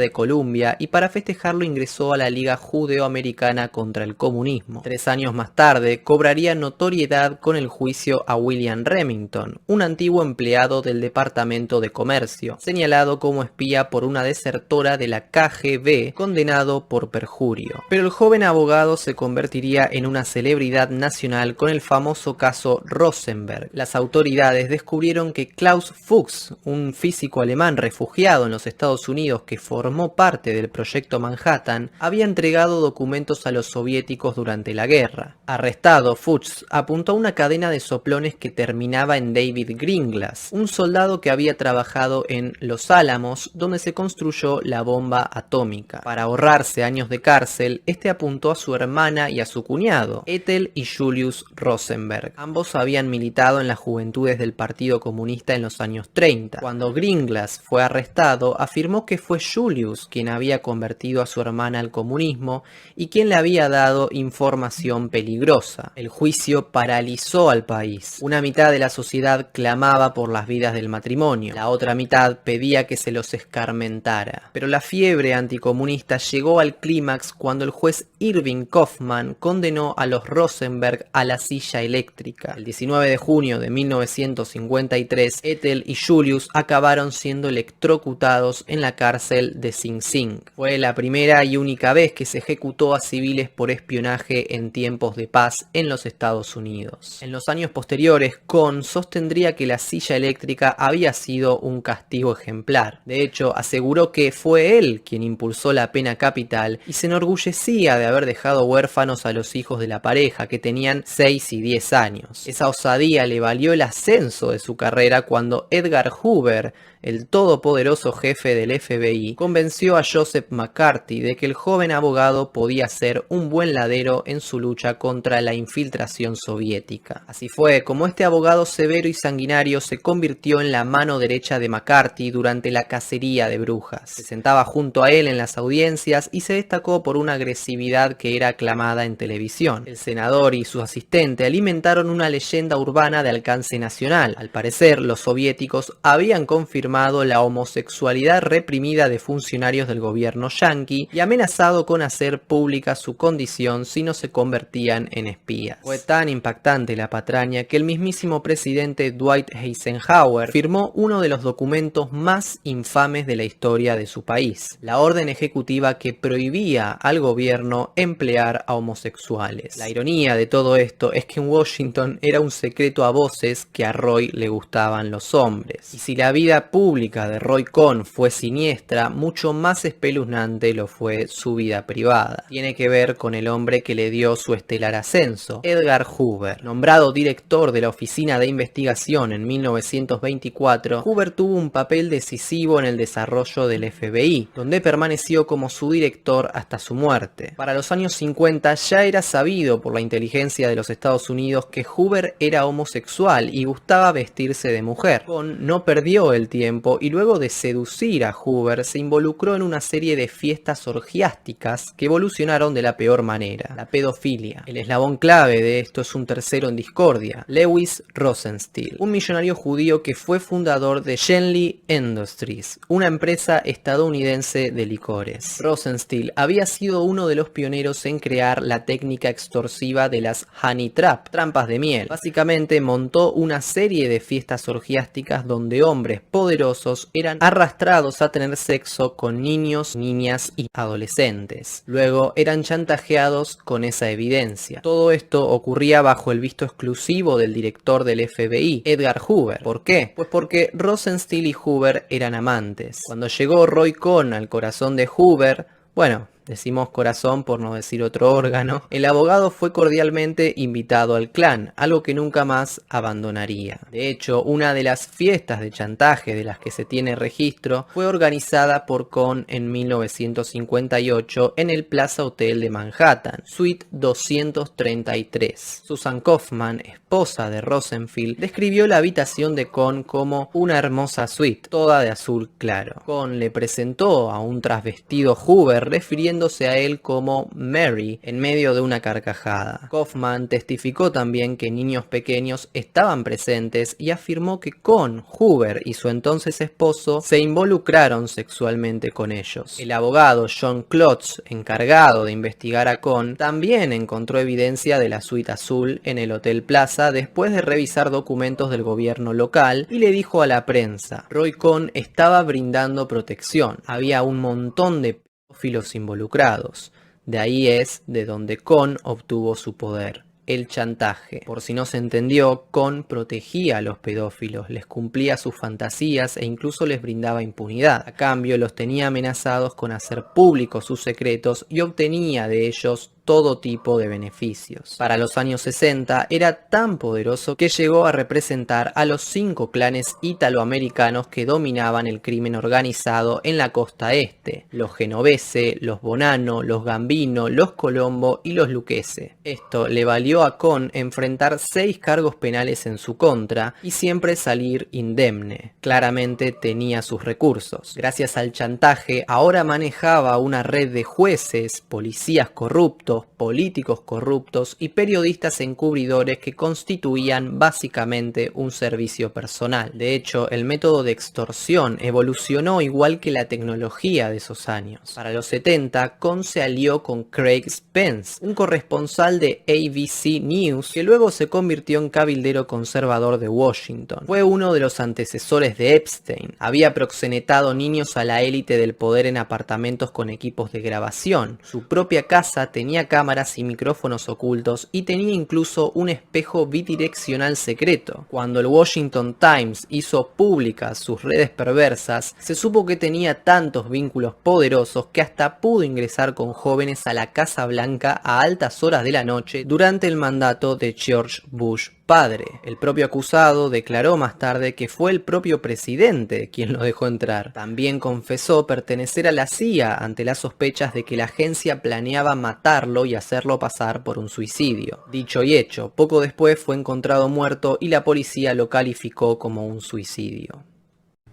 de Columbia y para festejarlo ingresó a la Liga Judeo-Americana contra el Comunismo. 3 años más tarde, cobraría notoriedad con el juicio a William Remington, un antiguo empleado del Departamento de Comercio, señalado como espía por una desertora de la KGB, condenado por perjurio. Pero el joven abogado se convertiría en una celebridad nacional con el famoso caso Rosenberg. Las autoridades descubrieron que Klaus Fuchs, un físico alemán refugiado en los Estados Unidos que formó parte del proyecto Manhattan, había entregado documentos a los soviéticos durante la guerra. Arrestado, Fuchs apuntó a una cadena de soplones que terminaba en David Greenglass, un soldado que había trabajado en Los Álamos, donde se construyó la bomba atómica. Para ahorrarse años años de cárcel, este apuntó a su hermana y a su cuñado, Ethel y Julius Rosenberg. Ambos habían militado en las juventudes del Partido Comunista en los años 30. Cuando Greenglass fue arrestado, afirmó que fue Julius quien había convertido a su hermana al comunismo y quien le había dado información peligrosa. El juicio paralizó al país. Una mitad de la sociedad clamaba por las vidas del matrimonio, la otra mitad pedía que se los escarmentara. Pero la fiebre anticomunista llegó al clímax cuando el juez Irving Kaufman condenó a los Rosenberg a la silla eléctrica. El 19 de junio de 1953, Ethel y Julius acabaron siendo electrocutados en la cárcel de Sing Sing. Fue la primera y única vez que se ejecutó a civiles por espionaje en tiempos de paz en los Estados Unidos. En los años posteriores, Kohn sostendría que la silla eléctrica había sido un castigo ejemplar. De hecho, aseguró que fue él quien impulsó la pena capital y se enorgullecía de haber dejado huérfanos a los hijos de la pareja, que tenían 6 y 10 años. Esa osadía le valió el ascenso de su carrera cuando Edgar Hoover, el todopoderoso jefe del FBI, convenció a Joseph McCarthy de que el joven abogado podía ser un buen ladero en su lucha contra la infiltración soviética. Así fue como este abogado severo y sanguinario se convirtió en la mano derecha de McCarthy durante la cacería de brujas. Se sentaba junto a él en las audiencias y se destacó por una agresividad que era aclamada en televisión. El senador y su asistente alimentaron una leyenda urbana de alcance nacional. Al parecer, los soviéticos habían confirmado la homosexualidad reprimida de funcionarios del gobierno yanqui y amenazado con hacer pública su condición si no se convertían en espías. Fue tan impactante la patraña que el mismísimo presidente Dwight Eisenhower firmó uno de los documentos más infames de la historia de su país, la orden ejecutiva que prohibía al gobierno emplear a homosexuales. La ironía de todo esto es que en Washington era un secreto a voces que a Roy le gustaban los hombres. Y si la vida pública de Roy Cohn fue siniestra, mucho más espeluznante lo fue su vida privada. Tiene que ver con el hombre que le dio su estelar ascenso, Edgar Hoover. Nombrado director de la Oficina de Investigación en 1924, Hoover tuvo un papel decisivo en el desarrollo del FBI, donde permaneció como su director hasta su muerte. Para los años 50 ya era sabido por la inteligencia de los Estados Unidos que Hoover era homosexual y gustaba vestirse de mujer. Cohn no perdió el tiempo y luego de seducir a Hoover se involucró en una serie de fiestas orgiásticas que evolucionaron de la peor manera, la pedofilia. El eslabón clave de esto es un tercero en discordia, Lewis Rosenstiel, un millonario judío que fue fundador de Schenley Industries, una empresa estadounidense de licores. Rosenstiel había sido uno de los pioneros en crear la técnica extorsiva de las honey trap, trampas de miel. Básicamente montó una serie de fiestas orgiásticas donde hombres poderosos eran arrastrados a tener sexo con niños, niñas y adolescentes. Luego eran chantajeados con esa evidencia. Todo esto ocurría bajo el visto exclusivo del director del FBI, Edgar Hoover. ¿Por qué? Pues porque Rosenstiel y Hoover eran amantes. Cuando llegó Roy Cohn al corazón de Hoover, bueno, decimos corazón por no decir otro órgano, el abogado fue cordialmente invitado al clan, algo que nunca más abandonaría. De hecho, una de las fiestas de chantaje de las que se tiene registro fue organizada por Cohn en 1958 en el Plaza Hotel de Manhattan, Suite 233. Susan Kaufman, esposa de Rosenfield, describió la habitación de Cohn como una hermosa suite, toda de azul claro. Cohn le presentó a un trasvestido Hoover refiriéndose a él como Mary en medio de una carcajada. Kaufman testificó también que niños pequeños estaban presentes y afirmó que Cohn, Hoover y su entonces esposo se involucraron sexualmente con ellos. El abogado John Klotz, encargado de investigar a Cohn, también encontró evidencia de la suite azul en el Hotel Plaza después de revisar documentos del gobierno local y le dijo a la prensa: Roy Cohn estaba brindando protección, había un montón de pedófilos involucrados. De ahí es de donde Cohn obtuvo su poder, el chantaje. Por si no se entendió, Cohn protegía a los pedófilos, les cumplía sus fantasías e incluso les brindaba impunidad. A cambio, los tenía amenazados con hacer públicos sus secretos y obtenía de ellos todo tipo de beneficios. Para los años 60 era tan poderoso que llegó a representar a los 5 clanes italoamericanos que dominaban el crimen organizado en la costa este: los Genovese, los Bonanno, los Gambino, los Colombo y los Lucchese. Esto le valió a Con enfrentar 6 cargos penales en su contra y siempre salir indemne. Claramente tenía sus recursos. Gracias al chantaje, ahora manejaba una red de jueces, policías corruptos, políticos corruptos y periodistas encubridores que constituían básicamente un servicio personal. De hecho, el método de extorsión evolucionó igual que la tecnología de esos años. Para los 70, Con se alió con Craig Spence, un corresponsal de ABC News que luego se convirtió en cabildero conservador de Washington. Fue uno de los antecesores de Epstein. Había proxenetado niños a la élite del poder en apartamentos con equipos de grabación. Su propia casa tenía cámaras y micrófonos ocultos y tenía incluso un espejo bidireccional secreto. Cuando el Washington Times hizo públicas sus redes perversas, se supo que tenía tantos vínculos poderosos que hasta pudo ingresar con jóvenes a la Casa Blanca a altas horas de la noche durante el mandato de George Bush padre. El propio acusado declaró más tarde que fue el propio presidente quien lo dejó entrar. También confesó pertenecer a la CIA ante las sospechas de que la agencia planeaba matarlo y hacerlo pasar por un suicidio. Dicho y hecho, poco después fue encontrado muerto y la policía lo calificó como un suicidio.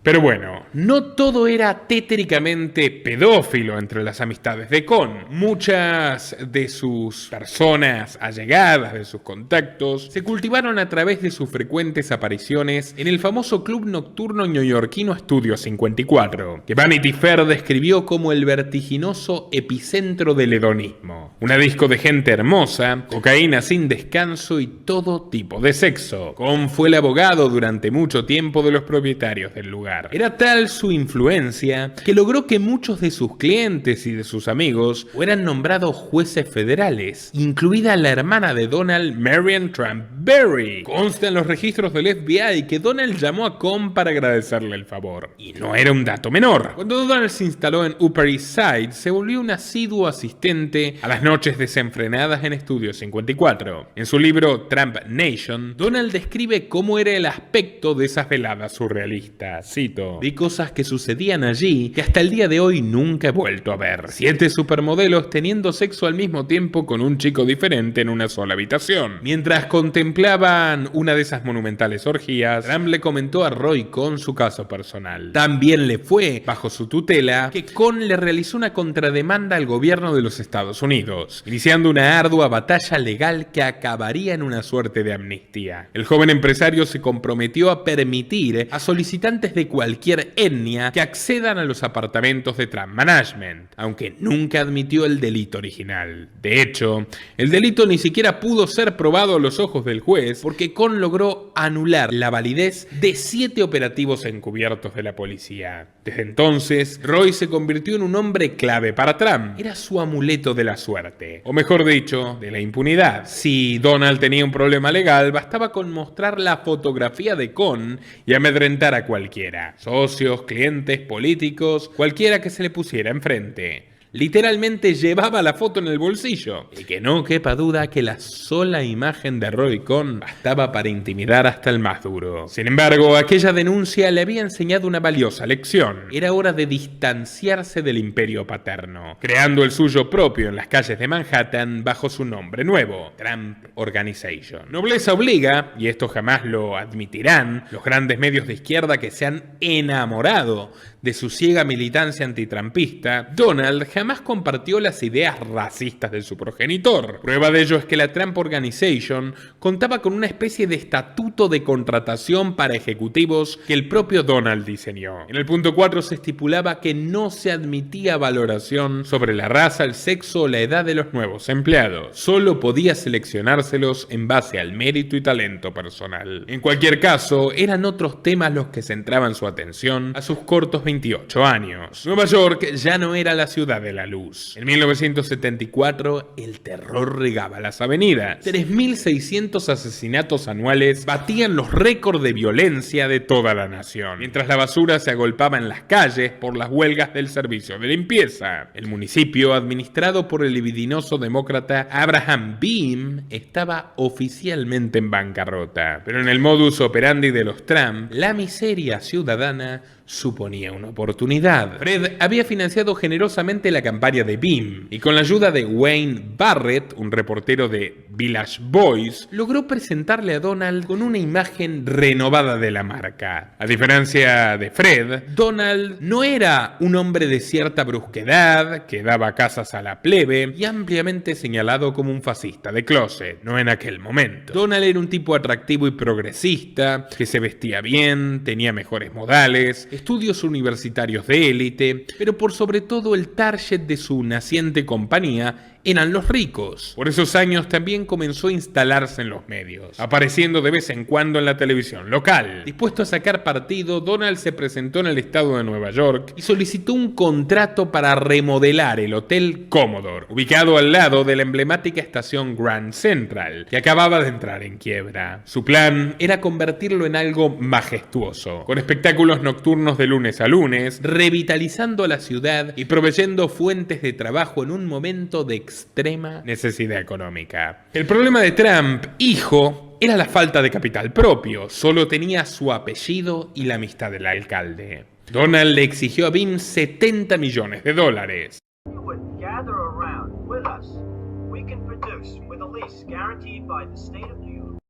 Pero bueno, no todo era tétricamente pedófilo entre las amistades de Con. Muchas de sus personas allegadas, de sus contactos, se cultivaron a través de sus frecuentes apariciones en el famoso club nocturno neoyorquino Studio 54, que Vanity Fair describió como el vertiginoso epicentro del hedonismo. Una disco de gente hermosa, cocaína sin descanso y todo tipo de sexo. Con fue el abogado durante mucho tiempo de los propietarios del lugar. Era tal su influencia que logró que muchos de sus clientes y de sus amigos fueran nombrados jueces federales, incluida la hermana de Donald, Marion Trump Berry. Consta en los registros del FBI que Donald llamó a Con para agradecerle el favor. Y no era un dato menor. Cuando Donald se instaló en Upper East Side, se volvió un asiduo asistente a las noches desenfrenadas en Studio 54. En su libro Trump Nation, Donald describe cómo era el aspecto de esas veladas surrealistas. Vi cosas que sucedían allí que hasta el día de hoy nunca he vuelto a ver. 7 supermodelos teniendo sexo al mismo tiempo con un chico diferente en una sola habitación. Mientras contemplaban una de esas monumentales orgías, Trump le comentó a Roy Cohn su caso personal. También le fue, bajo su tutela, que Cohn le realizó una contrademanda al gobierno de los Estados Unidos, iniciando una ardua batalla legal que acabaría en una suerte de amnistía. El joven empresario se comprometió a permitir a solicitantes de cualquier etnia que accedan a los apartamentos de Trump Management, aunque nunca admitió el delito original. De hecho, el delito ni siquiera pudo ser probado a los ojos del juez porque Cohn logró anular la validez de 7 operativos encubiertos de la policía. Desde entonces, Roy se convirtió en un hombre clave para Trump. Era su amuleto de la suerte, o mejor dicho, de la impunidad. Si Donald tenía un problema legal, bastaba con mostrar la fotografía de Cohn y amedrentar a cualquiera. Socios, clientes, políticos, cualquiera que se le pusiera enfrente. Literalmente llevaba la foto en el bolsillo. Y que no quepa duda que la sola imagen de Roy Cohn bastaba para intimidar hasta el más duro. Sin embargo, aquella denuncia le había enseñado una valiosa lección. Era hora de distanciarse del imperio paterno, creando el suyo propio en las calles de Manhattan bajo su nombre nuevo, Trump Organization. Nobleza obliga, y esto jamás lo admitirán los grandes medios de izquierda que se han enamorado de su ciega militancia antitrumpista, Donald jamás compartió las ideas racistas de su progenitor. Prueba de ello es que la Trump Organization contaba con una especie de estatuto de contratación para ejecutivos que el propio Donald diseñó. En el punto 4 se estipulaba que no se admitía valoración sobre la raza, el sexo o la edad de los nuevos empleados. Solo podía seleccionárselos en base al mérito y talento personal. En cualquier caso, eran otros temas los que centraban su atención a sus cortos 28 años. Nueva York ya no era la ciudad de la luz. En 1974, el terror regaba las avenidas. 3.600 asesinatos anuales batían batían los récords de violencia de toda la nación, mientras la basura se agolpaba en las calles por las huelgas del servicio de limpieza. El municipio, administrado por el libidinoso demócrata Abraham Beame, estaba oficialmente en bancarrota. Pero en el modus operandi de los Trump, la miseria ciudadana suponía una oportunidad. Fred había financiado generosamente la campaña de Beame y con la ayuda de Wayne Barrett, un reportero de Village Voice, logró presentarle a Donald con una imagen renovada de la marca. A diferencia de Fred, Donald no era un hombre de cierta brusquedad que daba casas a la plebe y ampliamente señalado como un fascista de closet, no en aquel momento. Donald era un tipo atractivo y progresista, que se vestía bien, tenía mejores modales, estudios universitarios de élite, pero por sobre todo el target de su naciente compañía eran los ricos. Por esos años también comenzó a instalarse en los medios, apareciendo de vez en cuando en la televisión local. Dispuesto a sacar partido, Donald se presentó en el estado de Nueva York y solicitó un contrato para remodelar el Hotel Commodore, ubicado al lado de la emblemática estación Grand Central, que acababa de entrar en quiebra. Su plan era convertirlo en algo majestuoso, con espectáculos nocturnos de lunes a lunes, revitalizando a la ciudad y proveyendo fuentes de trabajo en un momento de extrema necesidad económica. El problema de Trump, hijo, era la falta de capital propio. Solo tenía su apellido y la amistad del alcalde. Donald le exigió a Beame $70 millones.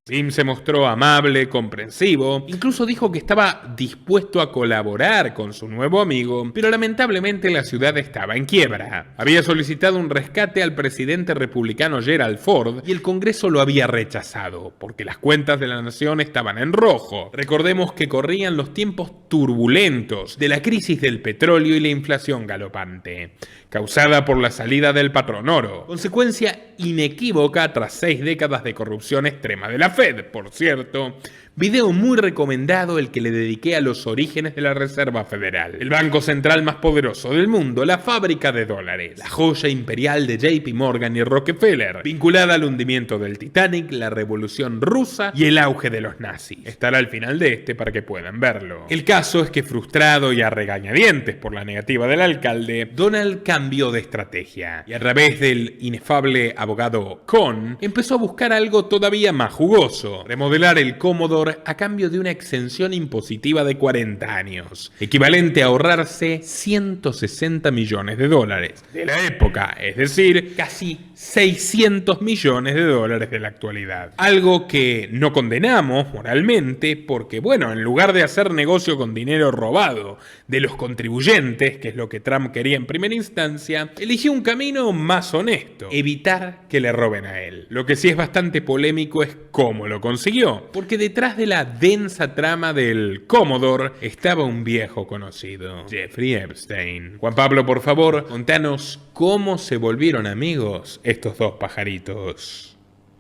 Beame se mostró amable, comprensivo, incluso dijo que estaba dispuesto a colaborar con su nuevo amigo, pero lamentablemente la ciudad estaba en quiebra. Había solicitado un rescate al presidente republicano Gerald Ford y el Congreso lo había rechazado, porque las cuentas de la nación estaban en rojo. Recordemos que corrían los tiempos turbulentos de la crisis del petróleo y la inflación galopante, causada por la salida del patrón oro, consecuencia inequívoca tras 6 décadas de corrupción extrema de la Fed, por cierto. Video muy recomendado el que le dediqué a los orígenes de la Reserva Federal, el banco central más poderoso del mundo, la fábrica de dólares, la joya imperial de JP Morgan y Rockefeller, vinculada al hundimiento del Titanic, la revolución rusa y el auge de los nazis. Estará al final de este para que puedan verlo. El caso es que, frustrado y a regañadientes por la negativa del alcalde, Donald cambió de estrategia y a través del inefable abogado Cohn empezó a buscar algo todavía más jugoso: remodelar el Commodore a cambio de una exención impositiva de 40 años, equivalente a ahorrarse $160 millones de la época, es decir, casi $600 millones de la actualidad. Algo que no condenamos moralmente porque, bueno, en lugar de hacer negocio con dinero robado de los contribuyentes, que es lo que Trump quería en primera instancia, eligió un camino más honesto: evitar que le roben a él. Lo que sí es bastante polémico es cómo lo consiguió, porque detrás de la densa trama del Commodore estaba un viejo conocido, Jeffrey Epstein. Juan Pablo, por favor, contanos cómo se volvieron amigos estos dos pajaritos.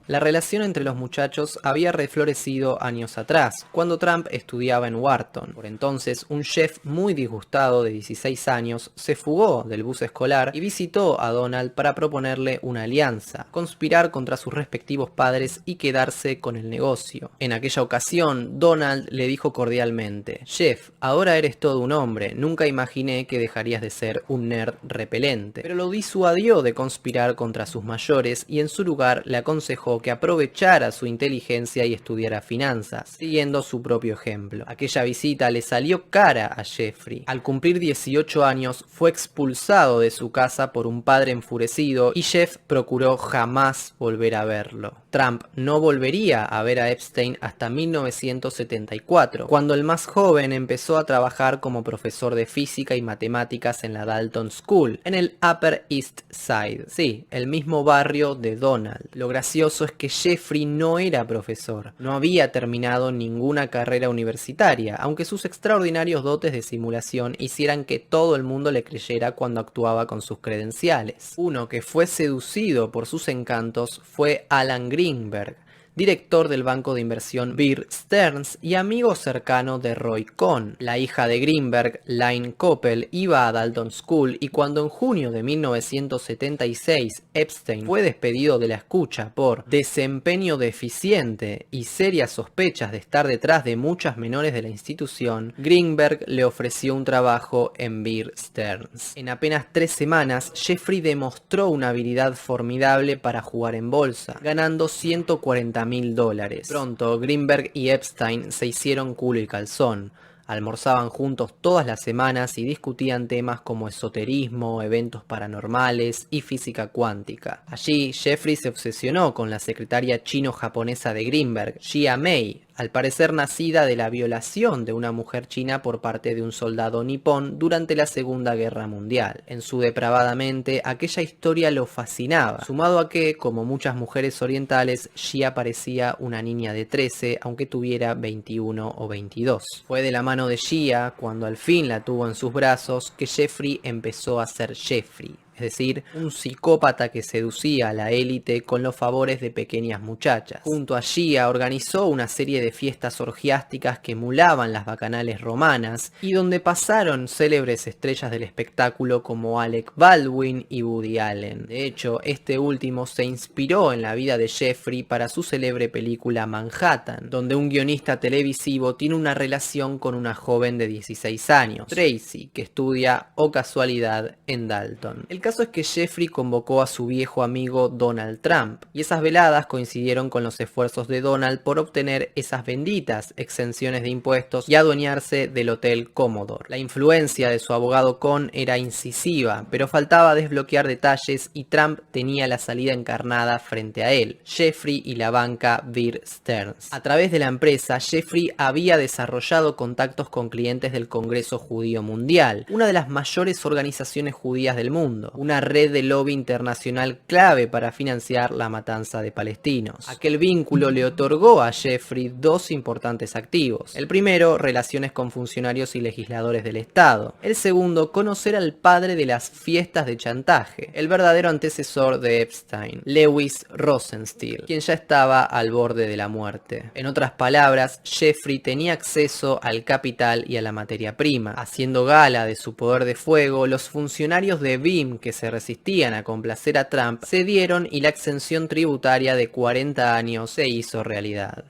La relación entre los muchachos había reflorecido años atrás, cuando Trump estudiaba en Wharton. Por entonces, un chef muy disgustado de 16 años se fugó del bus escolar y visitó a Donald para proponerle una alianza, conspirar contra sus respectivos padres y quedarse con el negocio. En aquella ocasión, Donald le dijo cordialmente: «Chef, ahora eres todo un hombre, nunca imaginé que dejarías de ser un nerd repelente». Pero lo disuadió de conspirar contra sus mayores y en su lugar le aconsejó que aprovechara su inteligencia y estudiara finanzas, siguiendo su propio ejemplo. Aquella visita le salió cara a Jeffrey. Al cumplir 18 años fue expulsado de su casa por un padre enfurecido y Jeff procuró jamás volver a verlo. Trump no volvería a ver a Epstein hasta 1974, cuando el más joven empezó a trabajar como profesor de física y matemáticas en la Dalton School, en el Upper East Side. Sí, el mismo barrio de Donald. Lo gracioso es que Jeffrey no era profesor, no había terminado ninguna carrera universitaria, aunque sus extraordinarios dotes de simulación hicieran que todo el mundo le creyera cuando actuaba con sus credenciales. Uno que fue seducido por sus encantos fue Alan Greenberg. director del banco de inversión Bear Stearns y amigo cercano de Roy Cohn. La hija de Greenberg, Lynne Coppel, iba a Dalton School y cuando en junio de 1976 Epstein fue despedido de la escucha por desempeño deficiente y serias sospechas de estar detrás de muchas menores de la institución, Greenberg le ofreció un trabajo en Bear Stearns. En apenas 3 semanas, Jeffrey demostró una habilidad formidable para jugar en bolsa, ganando $140.000. Pronto, Greenberg y Epstein se hicieron culo y calzón. Almorzaban juntos todas las semanas y discutían temas como esoterismo, eventos paranormales y física cuántica. Allí, Jeffrey se obsesionó con la secretaria chino-japonesa de Greenberg, Jia Mei, al parecer nacida de la violación de una mujer china por parte de un soldado nipón durante la Segunda Guerra Mundial. En su depravada mente, aquella historia lo fascinaba, sumado a que, como muchas mujeres orientales, Jia parecía una niña de 13, aunque tuviera 21 o 22. Fue de la mano de Jia, cuando al fin la tuvo en sus brazos, que Jeffrey empezó a ser Jeffrey. Es decir, un psicópata que seducía a la élite con los favores de pequeñas muchachas. Junto a Jia organizó una serie de fiestas orgiásticas que emulaban las bacanales romanas y donde pasaron célebres estrellas del espectáculo como Alec Baldwin y Woody Allen. De hecho, este último se inspiró en la vida de Jeffrey para su célebre película Manhattan, donde un guionista televisivo tiene una relación con una joven de 16 años, Tracy, que estudia, oh casualidad, en Dalton. El caso es que Jeffrey convocó a su viejo amigo Donald Trump, y esas veladas coincidieron con los esfuerzos de Donald por obtener esas benditas exenciones de impuestos y adueñarse del Hotel Commodore. La influencia de su abogado Cohn era incisiva, pero faltaba desbloquear detalles y Trump tenía la salida encarnada frente a él, Jeffrey y la banca Bear Stearns. A través de la empresa, Jeffrey había desarrollado contactos con clientes del Congreso Judío Mundial, una de las mayores organizaciones judías del mundo, una red de lobby internacional clave para financiar la matanza de palestinos. Aquel vínculo le otorgó a Jeffrey 2 importantes activos. El primero, relaciones con funcionarios y legisladores del Estado. El segundo, conocer al padre de las fiestas de chantaje, el verdadero antecesor de Epstein, Lewis Rosenstiel, quien ya estaba al borde de la muerte. En otras palabras, Jeffrey tenía acceso al capital y a la materia prima. Haciendo gala de su poder de fuego, los funcionarios de BIM que se resistían a complacer a Trump cedieron y la exención tributaria de 40 años se hizo realidad.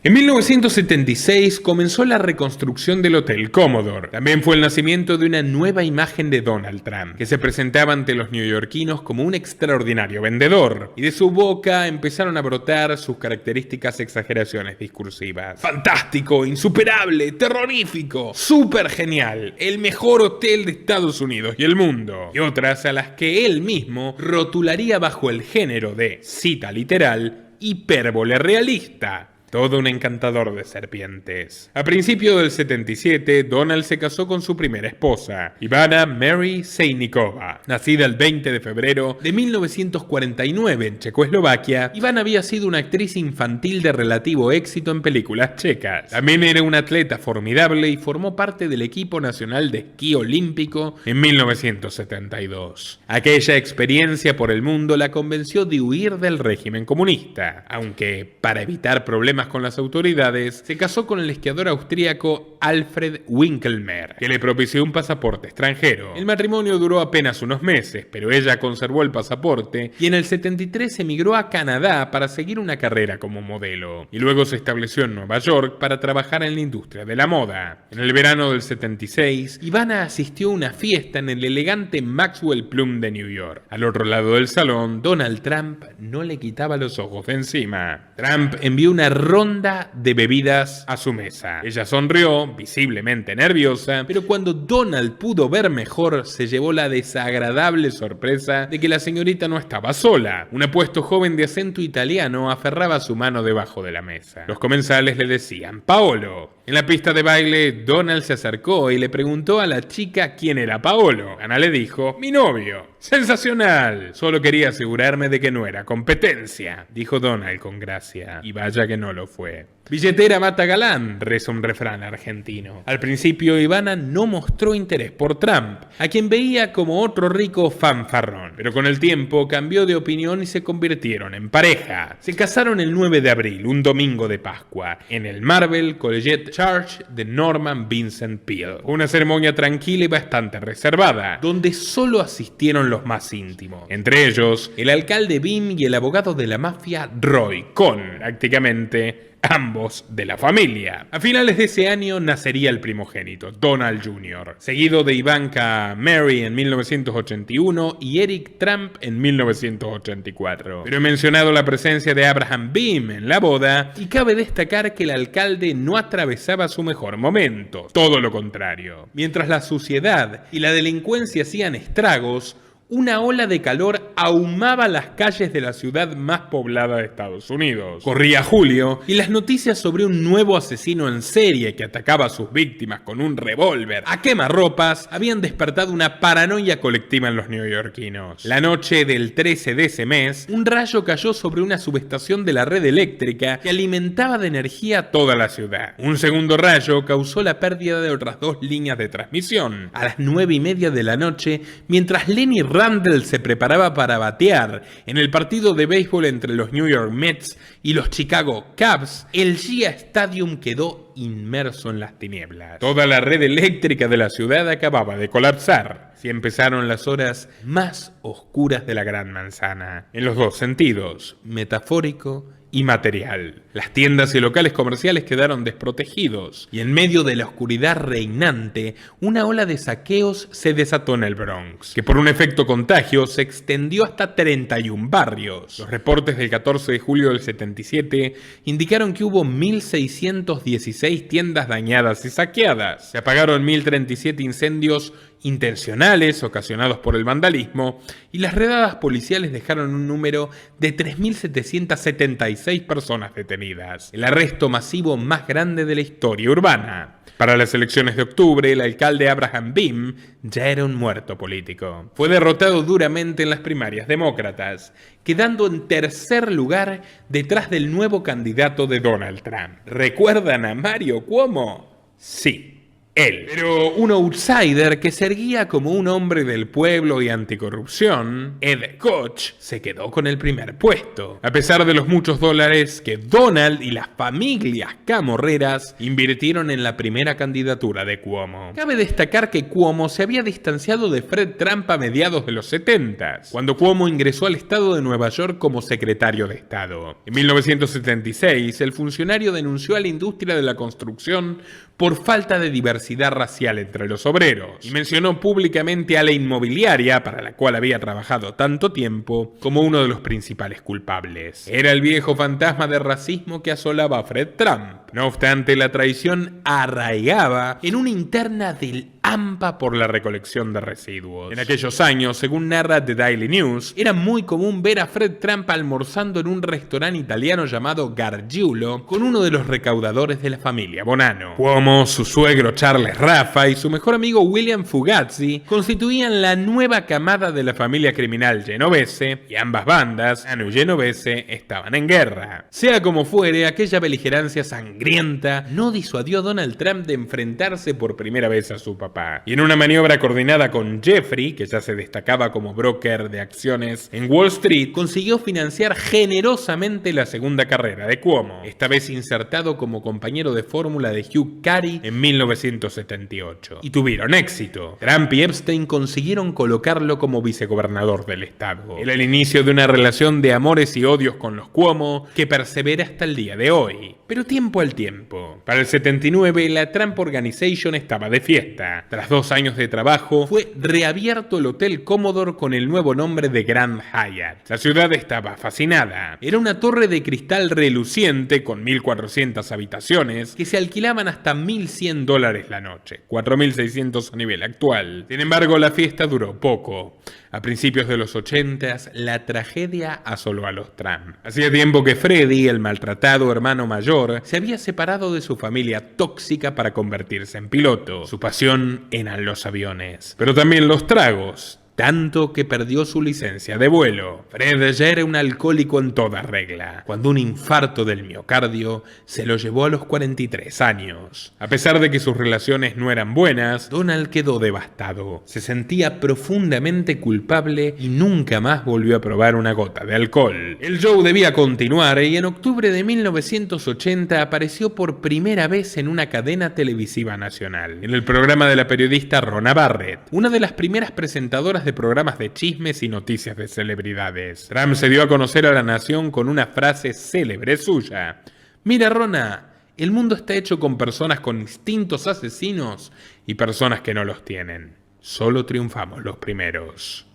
En 1976 comenzó la reconstrucción del Hotel Commodore. También fue el nacimiento de una nueva imagen de Donald Trump, que se presentaba ante los neoyorquinos como un extraordinario vendedor, y de su boca empezaron a brotar sus características exageraciones discursivas. Fantástico, insuperable, terrorífico, súper genial, el mejor hotel de Estados Unidos y el mundo, y otras a las que él mismo rotularía bajo el género de, cita literal, hipérbole realista. Todo un encantador de serpientes. A principios del 77, Donald se casó con su primera esposa, Ivana Mary Sejnikova. Nacida el 20 de febrero de 1949 en Checoslovaquia, Ivana había sido una actriz infantil de relativo éxito en películas checas. También era una atleta formidable y formó parte del equipo nacional de esquí olímpico en 1972. Aquella experiencia por el mundo la convenció de huir del régimen comunista, aunque para evitar problemas con las autoridades, se casó con el esquiador austríaco Alfred Winkelmer, que le propició un pasaporte extranjero. El matrimonio duró apenas unos meses, pero ella conservó el pasaporte y en el 73 emigró a Canadá para seguir una carrera como modelo, y luego se estableció en Nueva York para trabajar en la industria de la moda. En el verano del 76, Ivana asistió a una fiesta en el elegante Maxwell Plum de New York. Al otro lado del salón, Donald Trump no le quitaba los ojos de encima. Trump envió una ronda de bebidas a su mesa. Ella sonrió, visiblemente nerviosa, pero cuando Donald pudo ver mejor, se llevó la desagradable sorpresa de que la señorita no estaba sola. Un apuesto joven de acento italiano aferraba su mano debajo de la mesa. Los comensales le decían Paolo. En la pista de baile, Donald se acercó y le preguntó a la chica quién era Paolo. Ana le dijo, mi novio. ¡Sensacional! Solo quería asegurarme de que no era competencia, dijo Donald con gracia. Y vaya que no lo lo fue. Billetera mata galán, reza un refrán argentino. Al principio Ivana no mostró interés por Trump, a quien veía como otro rico fanfarrón, pero con el tiempo cambió de opinión y se convirtieron en pareja. Se casaron el 9 de abril, un domingo de Pascua, en el Marble Collegiate Church de Norman Vincent Peale. Una ceremonia tranquila y bastante reservada, donde solo asistieron los más íntimos. Entre ellos, el alcalde Bim y el abogado de la mafia Roy Cohn, prácticamente ambos de la familia. A finales de ese año nacería el primogénito, Donald Jr., seguido de Ivanka Mary en 1981 y Eric Trump en 1984. Pero he mencionado la presencia de Abraham Bim en la boda y cabe destacar que el alcalde no atravesaba su mejor momento, todo lo contrario. Mientras la suciedad y la delincuencia hacían estragos, una ola de calor ahumaba las calles de la ciudad más poblada de Estados Unidos. Corría julio y las noticias sobre un nuevo asesino en serie que atacaba a sus víctimas con un revólver a quemarropas habían despertado una paranoia colectiva en los neoyorquinos. La noche del 13 de ese mes, un rayo cayó sobre una subestación de la red eléctrica que alimentaba de energía toda la ciudad. Un segundo rayo causó la pérdida de otras 2 líneas de transmisión. A las 9:30 de la noche, mientras Lenny Randle se preparaba para batear en el partido de béisbol entre los New York Mets y los Chicago Cubs, el Gia Stadium quedó inmerso en las tinieblas. Toda la red eléctrica de la ciudad acababa de colapsar. Así empezaron las horas más oscuras de la Gran Manzana, en los dos sentidos, metafórico y material. Las tiendas y locales comerciales quedaron desprotegidos y en medio de la oscuridad reinante, una ola de saqueos se desató en el Bronx, que por un efecto contagio se extendió hasta 31 barrios. Los reportes del 14 de julio del 77 indicaron que hubo 1.616 tiendas dañadas y saqueadas. Se apagaron 1.037 incendios intencionales ocasionados por el vandalismo y las redadas policiales dejaron un número de 3.776 personas detenidas, el arresto masivo más grande de la historia urbana. Para las elecciones de octubre, el alcalde Abraham Bim ya era un muerto político. Fue derrotado duramente en las primarias demócratas, quedando en tercer lugar detrás del nuevo candidato de Donald Trump. ¿Recuerdan a Mario Cuomo? Sí. Él. Pero un outsider que se erguía como un hombre del pueblo y anticorrupción, Ed Koch, se quedó con el primer puesto, a pesar de los muchos dólares que Donald y las familias camorreras invirtieron en la primera candidatura de Cuomo. Cabe destacar que Cuomo se había distanciado de Fred Trump a mediados de los 70s, cuando Cuomo ingresó al estado de Nueva York como secretario de Estado. En 1976, el funcionario denunció a la industria de la construcción por falta de diversidad racial entre los obreros, y mencionó públicamente a la inmobiliaria, para la cual había trabajado tanto tiempo, como uno de los principales culpables. Era el viejo fantasma de racismo que asolaba a Fred Trump. No obstante, la traición arraigaba en una interna del AMPA por la recolección de residuos. En aquellos años, según narra The Daily News, era muy común ver a Fred Trump almorzando en un restaurante italiano llamado Gargiulo con uno de los recaudadores de la familia Bonanno. Cuomo, su suegro Charles Raffa y su mejor amigo William Fugazzi constituían la nueva camada de la familia criminal genovese, y ambas bandas, Bonanno y Genovese, estaban en guerra. Sea como fuere, aquella beligerancia sangrienta no disuadió a Donald Trump de enfrentarse por primera vez a su papá. Y en una maniobra coordinada con Jeffrey, que ya se destacaba como broker de acciones en Wall Street, consiguió financiar generosamente la segunda carrera de Cuomo, esta vez insertado como compañero de fórmula de Hugh Carey en 1978. Y tuvieron éxito. Trump y Epstein consiguieron colocarlo como vicegobernador del estado. Era el inicio de una relación de amores y odios con los Cuomo que persevera hasta el día de hoy. Pero tiempo al tiempo. Para el 79, la Trump Organization estaba de fiesta. Tras 2 años de trabajo, fue reabierto el Hotel Commodore con el nuevo nombre de Grand Hyatt. La ciudad estaba fascinada. Era una torre de cristal reluciente con 1.400 habitaciones que se alquilaban hasta $1.100 la noche, 4.600 a nivel actual. Sin embargo, la fiesta duró poco. A principios de los 80s, la tragedia asoló a los Trump. Hacía tiempo que Freddie, el maltratado hermano mayor, se había separado de su familia tóxica para convertirse en piloto. Su pasión eran los aviones, pero también los tragos. tanto que perdió su licencia de vuelo. Fred ya era un alcohólico en toda regla, cuando un infarto del miocardio se lo llevó a los 43 años. A pesar de que sus relaciones no eran buenas, Donald quedó devastado. Se sentía profundamente culpable y nunca más volvió a probar una gota de alcohol. El show debía continuar y en octubre de 1980 apareció por primera vez en una cadena televisiva nacional, en el programa de la periodista Rona Barrett, una de las primeras presentadoras de programas de chismes y noticias de celebridades. Trump se dio a conocer a la nación con una frase célebre suya: "Mira, Rona, el mundo está hecho con personas con instintos asesinos y personas que no los tienen. Solo triunfamos los primeros".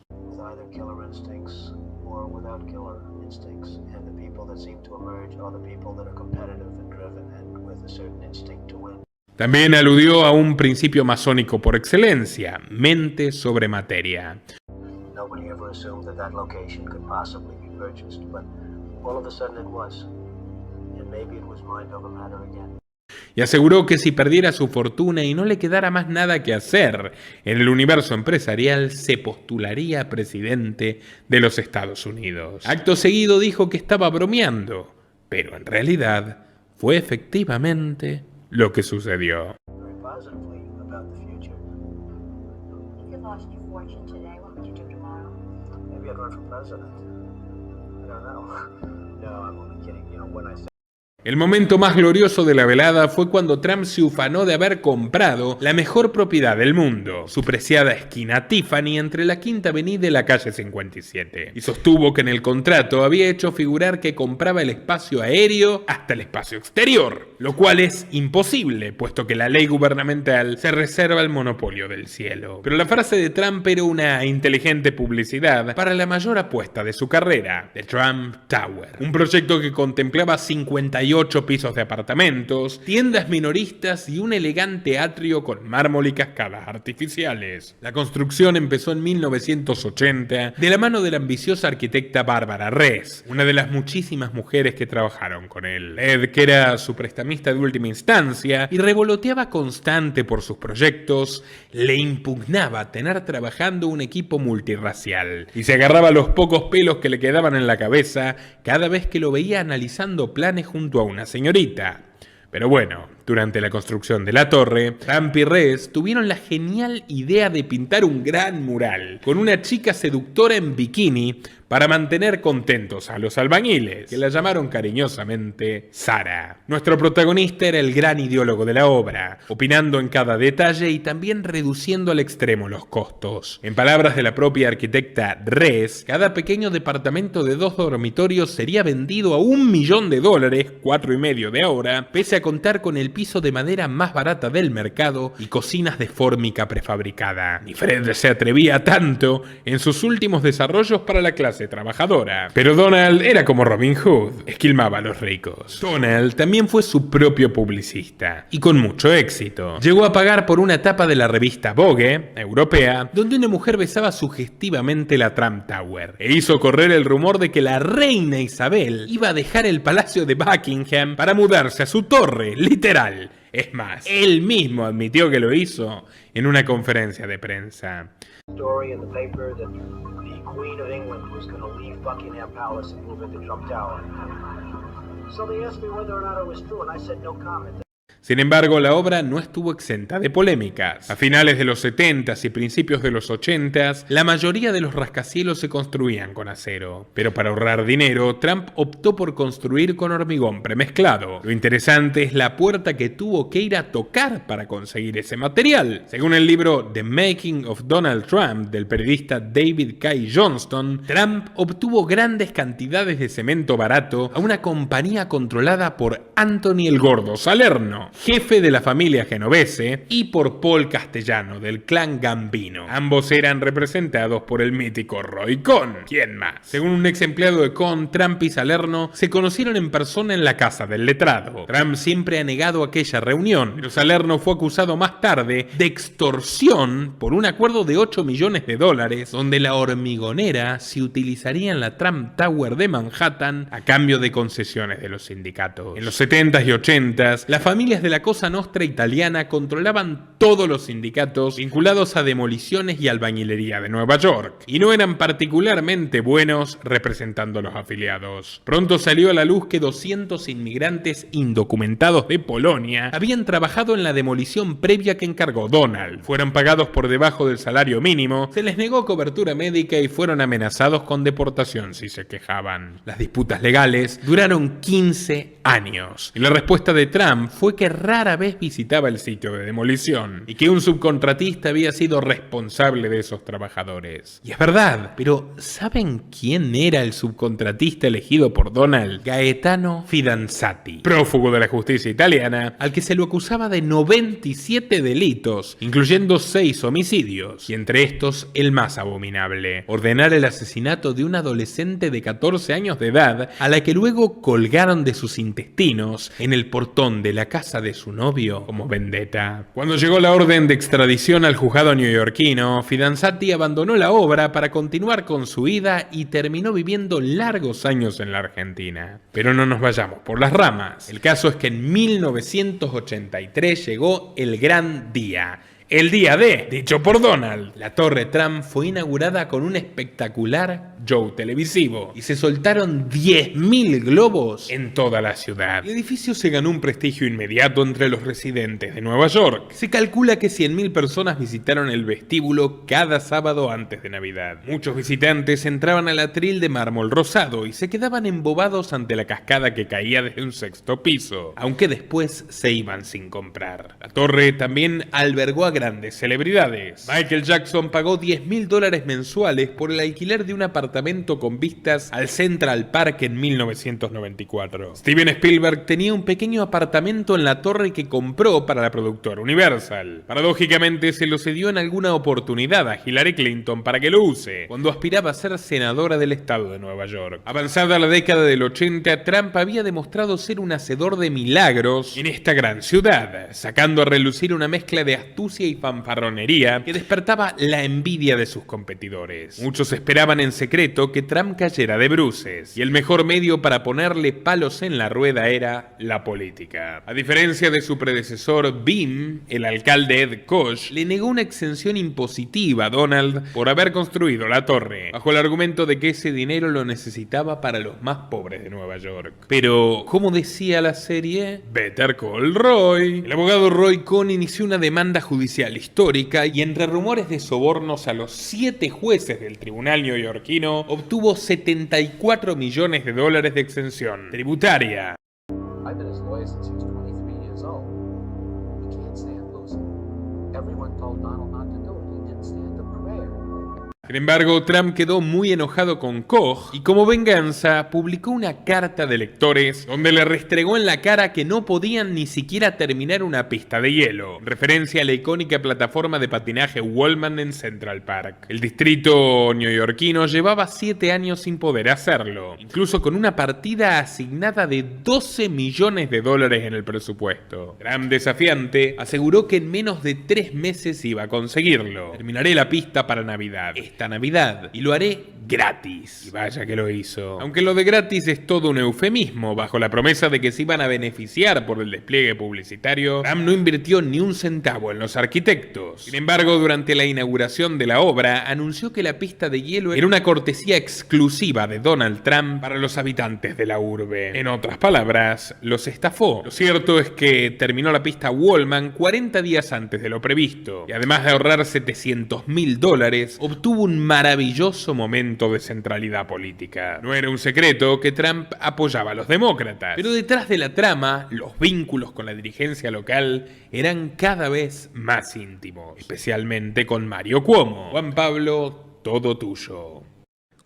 También aludió a un principio masónico por excelencia: mente sobre materia. Y aseguró que si perdiera su fortuna y no le quedara más nada que hacer en el universo empresarial, se postularía a presidente de los Estados Unidos. Acto seguido dijo que estaba bromeando, pero en realidad fue efectivamente lo que sucedió. El momento más glorioso de la velada fue cuando Trump se ufanó de haber comprado la mejor propiedad del mundo, su preciada esquina Tiffany entre la Quinta Avenida y la calle 57, y sostuvo que en el contrato había hecho figurar que compraba el espacio aéreo hasta el espacio exterior, lo cual es imposible, puesto que la ley gubernamental se reserva el monopolio del cielo. Pero la frase de Trump era una inteligente publicidad para la mayor apuesta de su carrera, The Trump Tower, un proyecto que contemplaba 58 pisos de apartamentos, tiendas minoristas y un elegante atrio con mármol y cascadas artificiales. La construcción empezó en 1980 de la mano de la ambiciosa arquitecta Bárbara Ress, una de las muchísimas mujeres que trabajaron con él. Ed, que era su prestamista de última instancia y revoloteaba constante por sus proyectos, le impugnaba tener trabajando un equipo multirracial y se agarraba los pocos pelos que le quedaban en la cabeza cada vez que lo veía analizando planes junto a una señorita. Pero bueno, durante la construcción de la torre, Trump y Ress tuvieron la genial idea de pintar un gran mural con una chica seductora en bikini para mantener contentos a los albañiles, que la llamaron cariñosamente Sara. Nuestro protagonista era el gran ideólogo de la obra, opinando en cada detalle y también reduciendo al extremo los costos. En palabras de la propia arquitecta Ress, cada pequeño departamento de 2 dormitorios sería vendido a $1 millón, $4,5 de ahora, pese a contar con el piso de madera más barata del mercado y cocinas de fórmica prefabricada. Ni Fred se atrevía tanto en sus últimos desarrollos para la clase trabajadora. Pero Donald era como Robin Hood, esquilmaba a los ricos. Donald también fue su propio publicista, y con mucho éxito. Llegó a pagar por una tapa de la revista Vogue, europea, donde una mujer besaba sugestivamente la Trump Tower, e hizo correr el rumor de que la reina Isabel iba a dejar el palacio de Buckingham para mudarse a su torre, literal. Es más, él mismo admitió que lo hizo en una conferencia de prensa. Queen of England was going to leave Buckingham Palace and move into Trump Tower. So they asked me whether or not it was true, and I said no comment. Sin embargo, la obra no estuvo exenta de polémicas. A finales de los 70s y principios de los 80s, la mayoría de los rascacielos se construían con acero. Pero para ahorrar dinero, Trump optó por construir con hormigón premezclado. Lo interesante es la puerta que tuvo que ir a tocar para conseguir ese material. Según el libro The Making of Donald Trump del periodista David K. Johnston, Trump obtuvo grandes cantidades de cemento barato a una compañía controlada por Anthony el Gordo Salerno, jefe de la familia genovese, y por Paul Castellano, del clan Gambino. Ambos eran representados por el mítico Roy Cohn. ¿Quién más? Según un ex empleado de Cohn, Trump y Salerno se conocieron en persona en la casa del letrado. Trump siempre ha negado aquella reunión, pero Salerno fue acusado más tarde de extorsión por un acuerdo de $8 millones, donde la hormigonera se utilizaría en la Trump Tower de Manhattan a cambio de concesiones de los sindicatos. En los 70s y 80s, las familias mafias de la Cosa Nostra italiana controlaban todos los sindicatos vinculados a demoliciones y albañilería de Nueva York, y no eran particularmente buenos representando a los afiliados. Pronto salió a la luz que 200 inmigrantes indocumentados de Polonia habían trabajado en la demolición previa que encargó Donald. Fueron pagados por debajo del salario mínimo, se les negó cobertura médica y fueron amenazados con deportación si se quejaban. Las disputas legales duraron 15 años y la respuesta de Trump fue que rara vez visitaba el sitio de demolición y que un subcontratista había sido responsable de esos trabajadores. Y es verdad, pero ¿saben quién era el subcontratista elegido por Donald? Gaetano Fidanzati, prófugo de la justicia italiana, al que se lo acusaba de 97 delitos, incluyendo 6 homicidios, y entre estos el más abominable: ordenar el asesinato de una adolescente de 14 años de edad, a la que luego colgaron de sus intestinos en el portón de la casa de su novio como vendetta. Cuando llegó la orden de extradición al juzgado neoyorquino, Fidanzati abandonó la obra para continuar con su vida y terminó viviendo largos años en la Argentina. Pero no nos vayamos por las ramas. El caso es que en 1983 llegó el gran día. El día D, dicho por Donald. La Torre Trump fue inaugurada con un espectacular show televisivo y se soltaron 10.000 globos en toda la ciudad. El edificio se ganó un prestigio inmediato entre los residentes de Nueva York. Se calcula que 100.000 personas visitaron el vestíbulo cada sábado antes de Navidad. Muchos visitantes entraban al atril de mármol rosado y se quedaban embobados ante la cascada que caía desde un 6º piso, aunque después se iban sin comprar. La torre también albergó a grandes celebridades. Michael Jackson pagó $10.000 mensuales por el alquiler de un apartamento con vistas al Central Park en 1994. Steven Spielberg tenía un pequeño apartamento en la torre que compró para la productora Universal. Paradójicamente se lo cedió en alguna oportunidad a Hillary Clinton para que lo use, cuando aspiraba a ser senadora del estado de Nueva York. Avanzada la década del 80, Trump había demostrado ser un hacedor de milagros en esta gran ciudad, sacando a relucir una mezcla de astucia y fanfarronería que despertaba la envidia de sus competidores. Muchos esperaban en secreto que Trump cayera de bruces, y el mejor medio para ponerle palos en la rueda era la política. A diferencia de su predecesor Beam, el alcalde Ed Koch le negó una exención impositiva a Donald por haber construido la torre, bajo el argumento de que ese dinero lo necesitaba para los más pobres de Nueva York. Pero, como decía la serie, Better Call Roy. El abogado Roy Cohn inició una demanda judicial histórica y, entre rumores de sobornos a los 7 jueces del tribunal neoyorquino, obtuvo $74 millones de exención tributaria. I've been his lawyer since he was 23 years old. He can't stand losing. Everyone told Donald not to do it. He didn't stand a prayer. Sin embargo, Trump quedó muy enojado con Koch y, como venganza, publicó una carta de lectores donde le restregó en la cara que no podían ni siquiera terminar una pista de hielo, en referencia a la icónica plataforma de patinaje Wallman en Central Park. El distrito neoyorquino llevaba 7 años sin poder hacerlo, incluso con una partida asignada de $12 millones en el presupuesto. Trump, desafiante, aseguró que en menos de 3 meses iba a conseguirlo. Terminaré la pista para Navidad. Esta Navidad, y lo haré gratis. Y vaya que lo hizo. Aunque lo de gratis es todo un eufemismo, bajo la promesa de que se iban a beneficiar por el despliegue publicitario, Trump no invirtió ni un centavo en los arquitectos. Sin embargo, durante la inauguración de la obra, anunció que la pista de hielo era una cortesía exclusiva de Donald Trump para los habitantes de la urbe. En otras palabras, los estafó. Lo cierto es que terminó la pista Wallman 40 días antes de lo previsto, y además de ahorrar $700.000, obtuvo un maravilloso momento de centralidad política. No era un secreto que Trump apoyaba a los demócratas, pero detrás de la trama, los vínculos con la dirigencia local eran cada vez más íntimos, especialmente con Mario Cuomo. Juan Pablo, todo tuyo.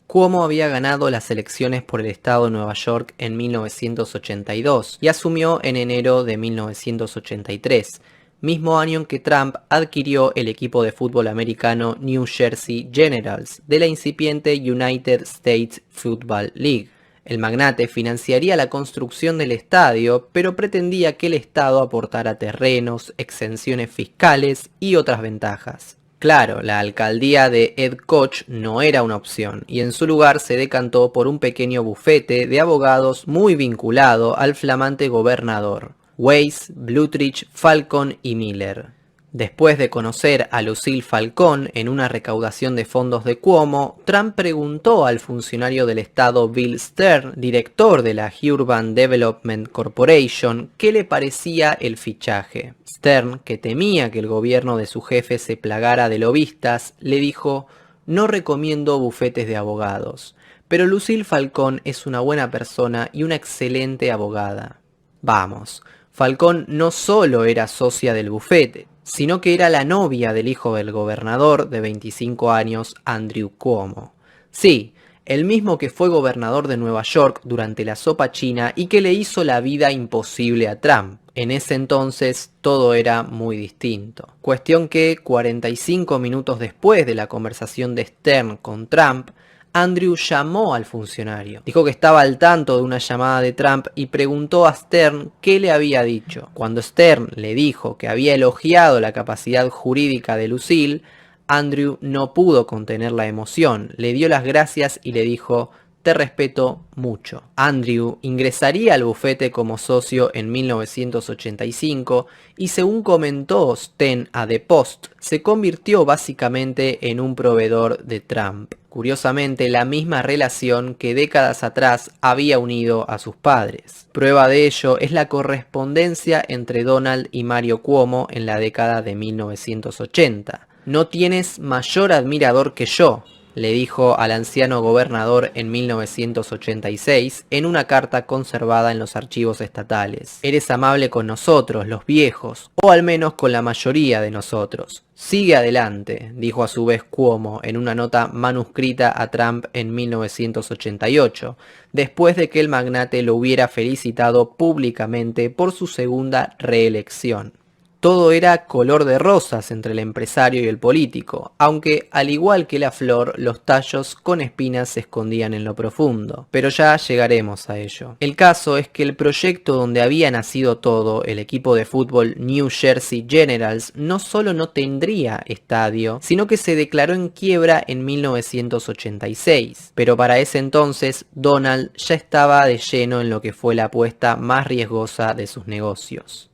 Cuomo había ganado las elecciones por el estado de Nueva York en 1982 y asumió en enero de 1983. Mismo año en que Trump adquirió el equipo de fútbol americano New Jersey Generals de la incipiente United States Football League. El magnate financiaría la construcción del estadio, pero pretendía que el estado aportara terrenos, exenciones fiscales y otras ventajas. Claro, la alcaldía de Ed Koch no era una opción, y en su lugar se decantó por un pequeño bufete de abogados muy vinculado al flamante gobernador. Weiss, Blutrich, Falcon y Miller. Después de conocer a Lucille Falcón en una recaudación de fondos de Cuomo, Trump preguntó al funcionario del Estado Bill Stern, director de la Urban Development Corporation, qué le parecía el fichaje. Stern, que temía que el gobierno de su jefe se plagara de lobistas, le dijo: "No recomiendo bufetes de abogados, pero Lucille Falcón es una buena persona y una excelente abogada". Vamos, Falcón no solo era socia del bufete, sino que era la novia del hijo del gobernador de 25 años, Andrew Cuomo. Sí, el mismo que fue gobernador de Nueva York durante la sopa china y que le hizo la vida imposible a Trump. En ese entonces todo era muy distinto. Cuestión que 45 minutos después de la conversación de Stern con Trump, Andrew llamó al funcionario. Dijo que estaba al tanto de una llamada de Trump y preguntó a Stern qué le había dicho. Cuando Stern le dijo que había elogiado la capacidad jurídica de Lucille, Andrew no pudo contener la emoción, le dio las gracias y le dijo: "Te respeto mucho". Andrew ingresaría al bufete como socio en 1985 y, según comentó Sten a The Post, se convirtió básicamente en un proveedor de Trump. Curiosamente, la misma relación que décadas atrás había unido a sus padres. Prueba de ello es la correspondencia entre Donald y Mario Cuomo en la década de 1980. "No tienes mayor admirador que yo", le dijo al anciano gobernador en 1986 en una carta conservada en los archivos estatales. "Eres amable con nosotros, los viejos, o al menos con la mayoría de nosotros. Sigue adelante", dijo a su vez Cuomo en una nota manuscrita a Trump en 1988, después de que el magnate lo hubiera felicitado públicamente por su segunda reelección. Todo era color de rosas entre el empresario y el político, aunque al igual que la flor, los tallos con espinas se escondían en lo profundo. Pero ya llegaremos a ello. El caso es que el proyecto donde había nacido todo, el equipo de fútbol New Jersey Generals, no solo no tendría estadio, sino que se declaró en quiebra en 1986. Pero para ese entonces, Donald ya estaba de lleno en lo que fue la apuesta más riesgosa de sus negocios.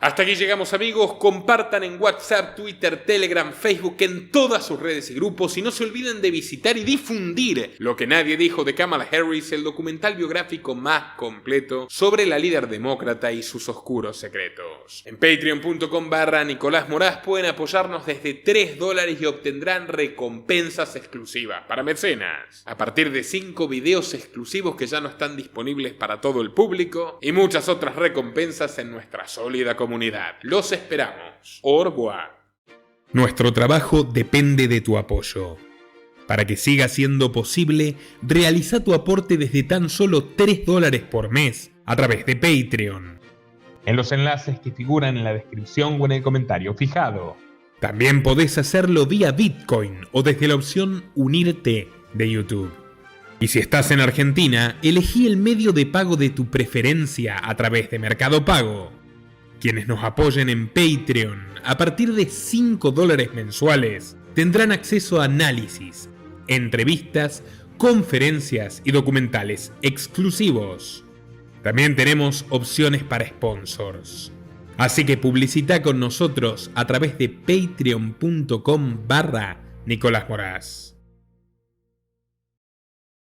Hasta aquí llegamos, amigos. Compartan en WhatsApp, Twitter, Telegram, Facebook, en todas sus redes y grupos, y no se olviden de visitar y difundir Lo que nadie dijo de Kamala Harris, el documental biográfico más completo sobre la líder demócrata y sus oscuros secretos. En patreon.com/Nicolás Moraz pueden apoyarnos desde $3 y obtendrán recompensas exclusivas para mecenas, a partir de 5 videos exclusivos que ya no están disponibles para todo el público, y muchas otras recompensas en nuestra sólida comunidad. Los esperamos. Au revoir. Nuestro trabajo depende de tu apoyo. Para que siga siendo posible, realiza tu aporte desde tan solo $3 por mes a través de Patreon, en los enlaces que figuran en la descripción o en el comentario fijado. También podés hacerlo vía Bitcoin o desde la opción Unirte de YouTube. Y si estás en Argentina, elegí el medio de pago de tu preferencia a través de Mercado Pago. Quienes nos apoyen en Patreon a partir de $5 mensuales tendrán acceso a análisis, entrevistas, conferencias y documentales exclusivos. También tenemos opciones para sponsors. Así que publicita con nosotros a través de patreon.com/Nicolás Moraz.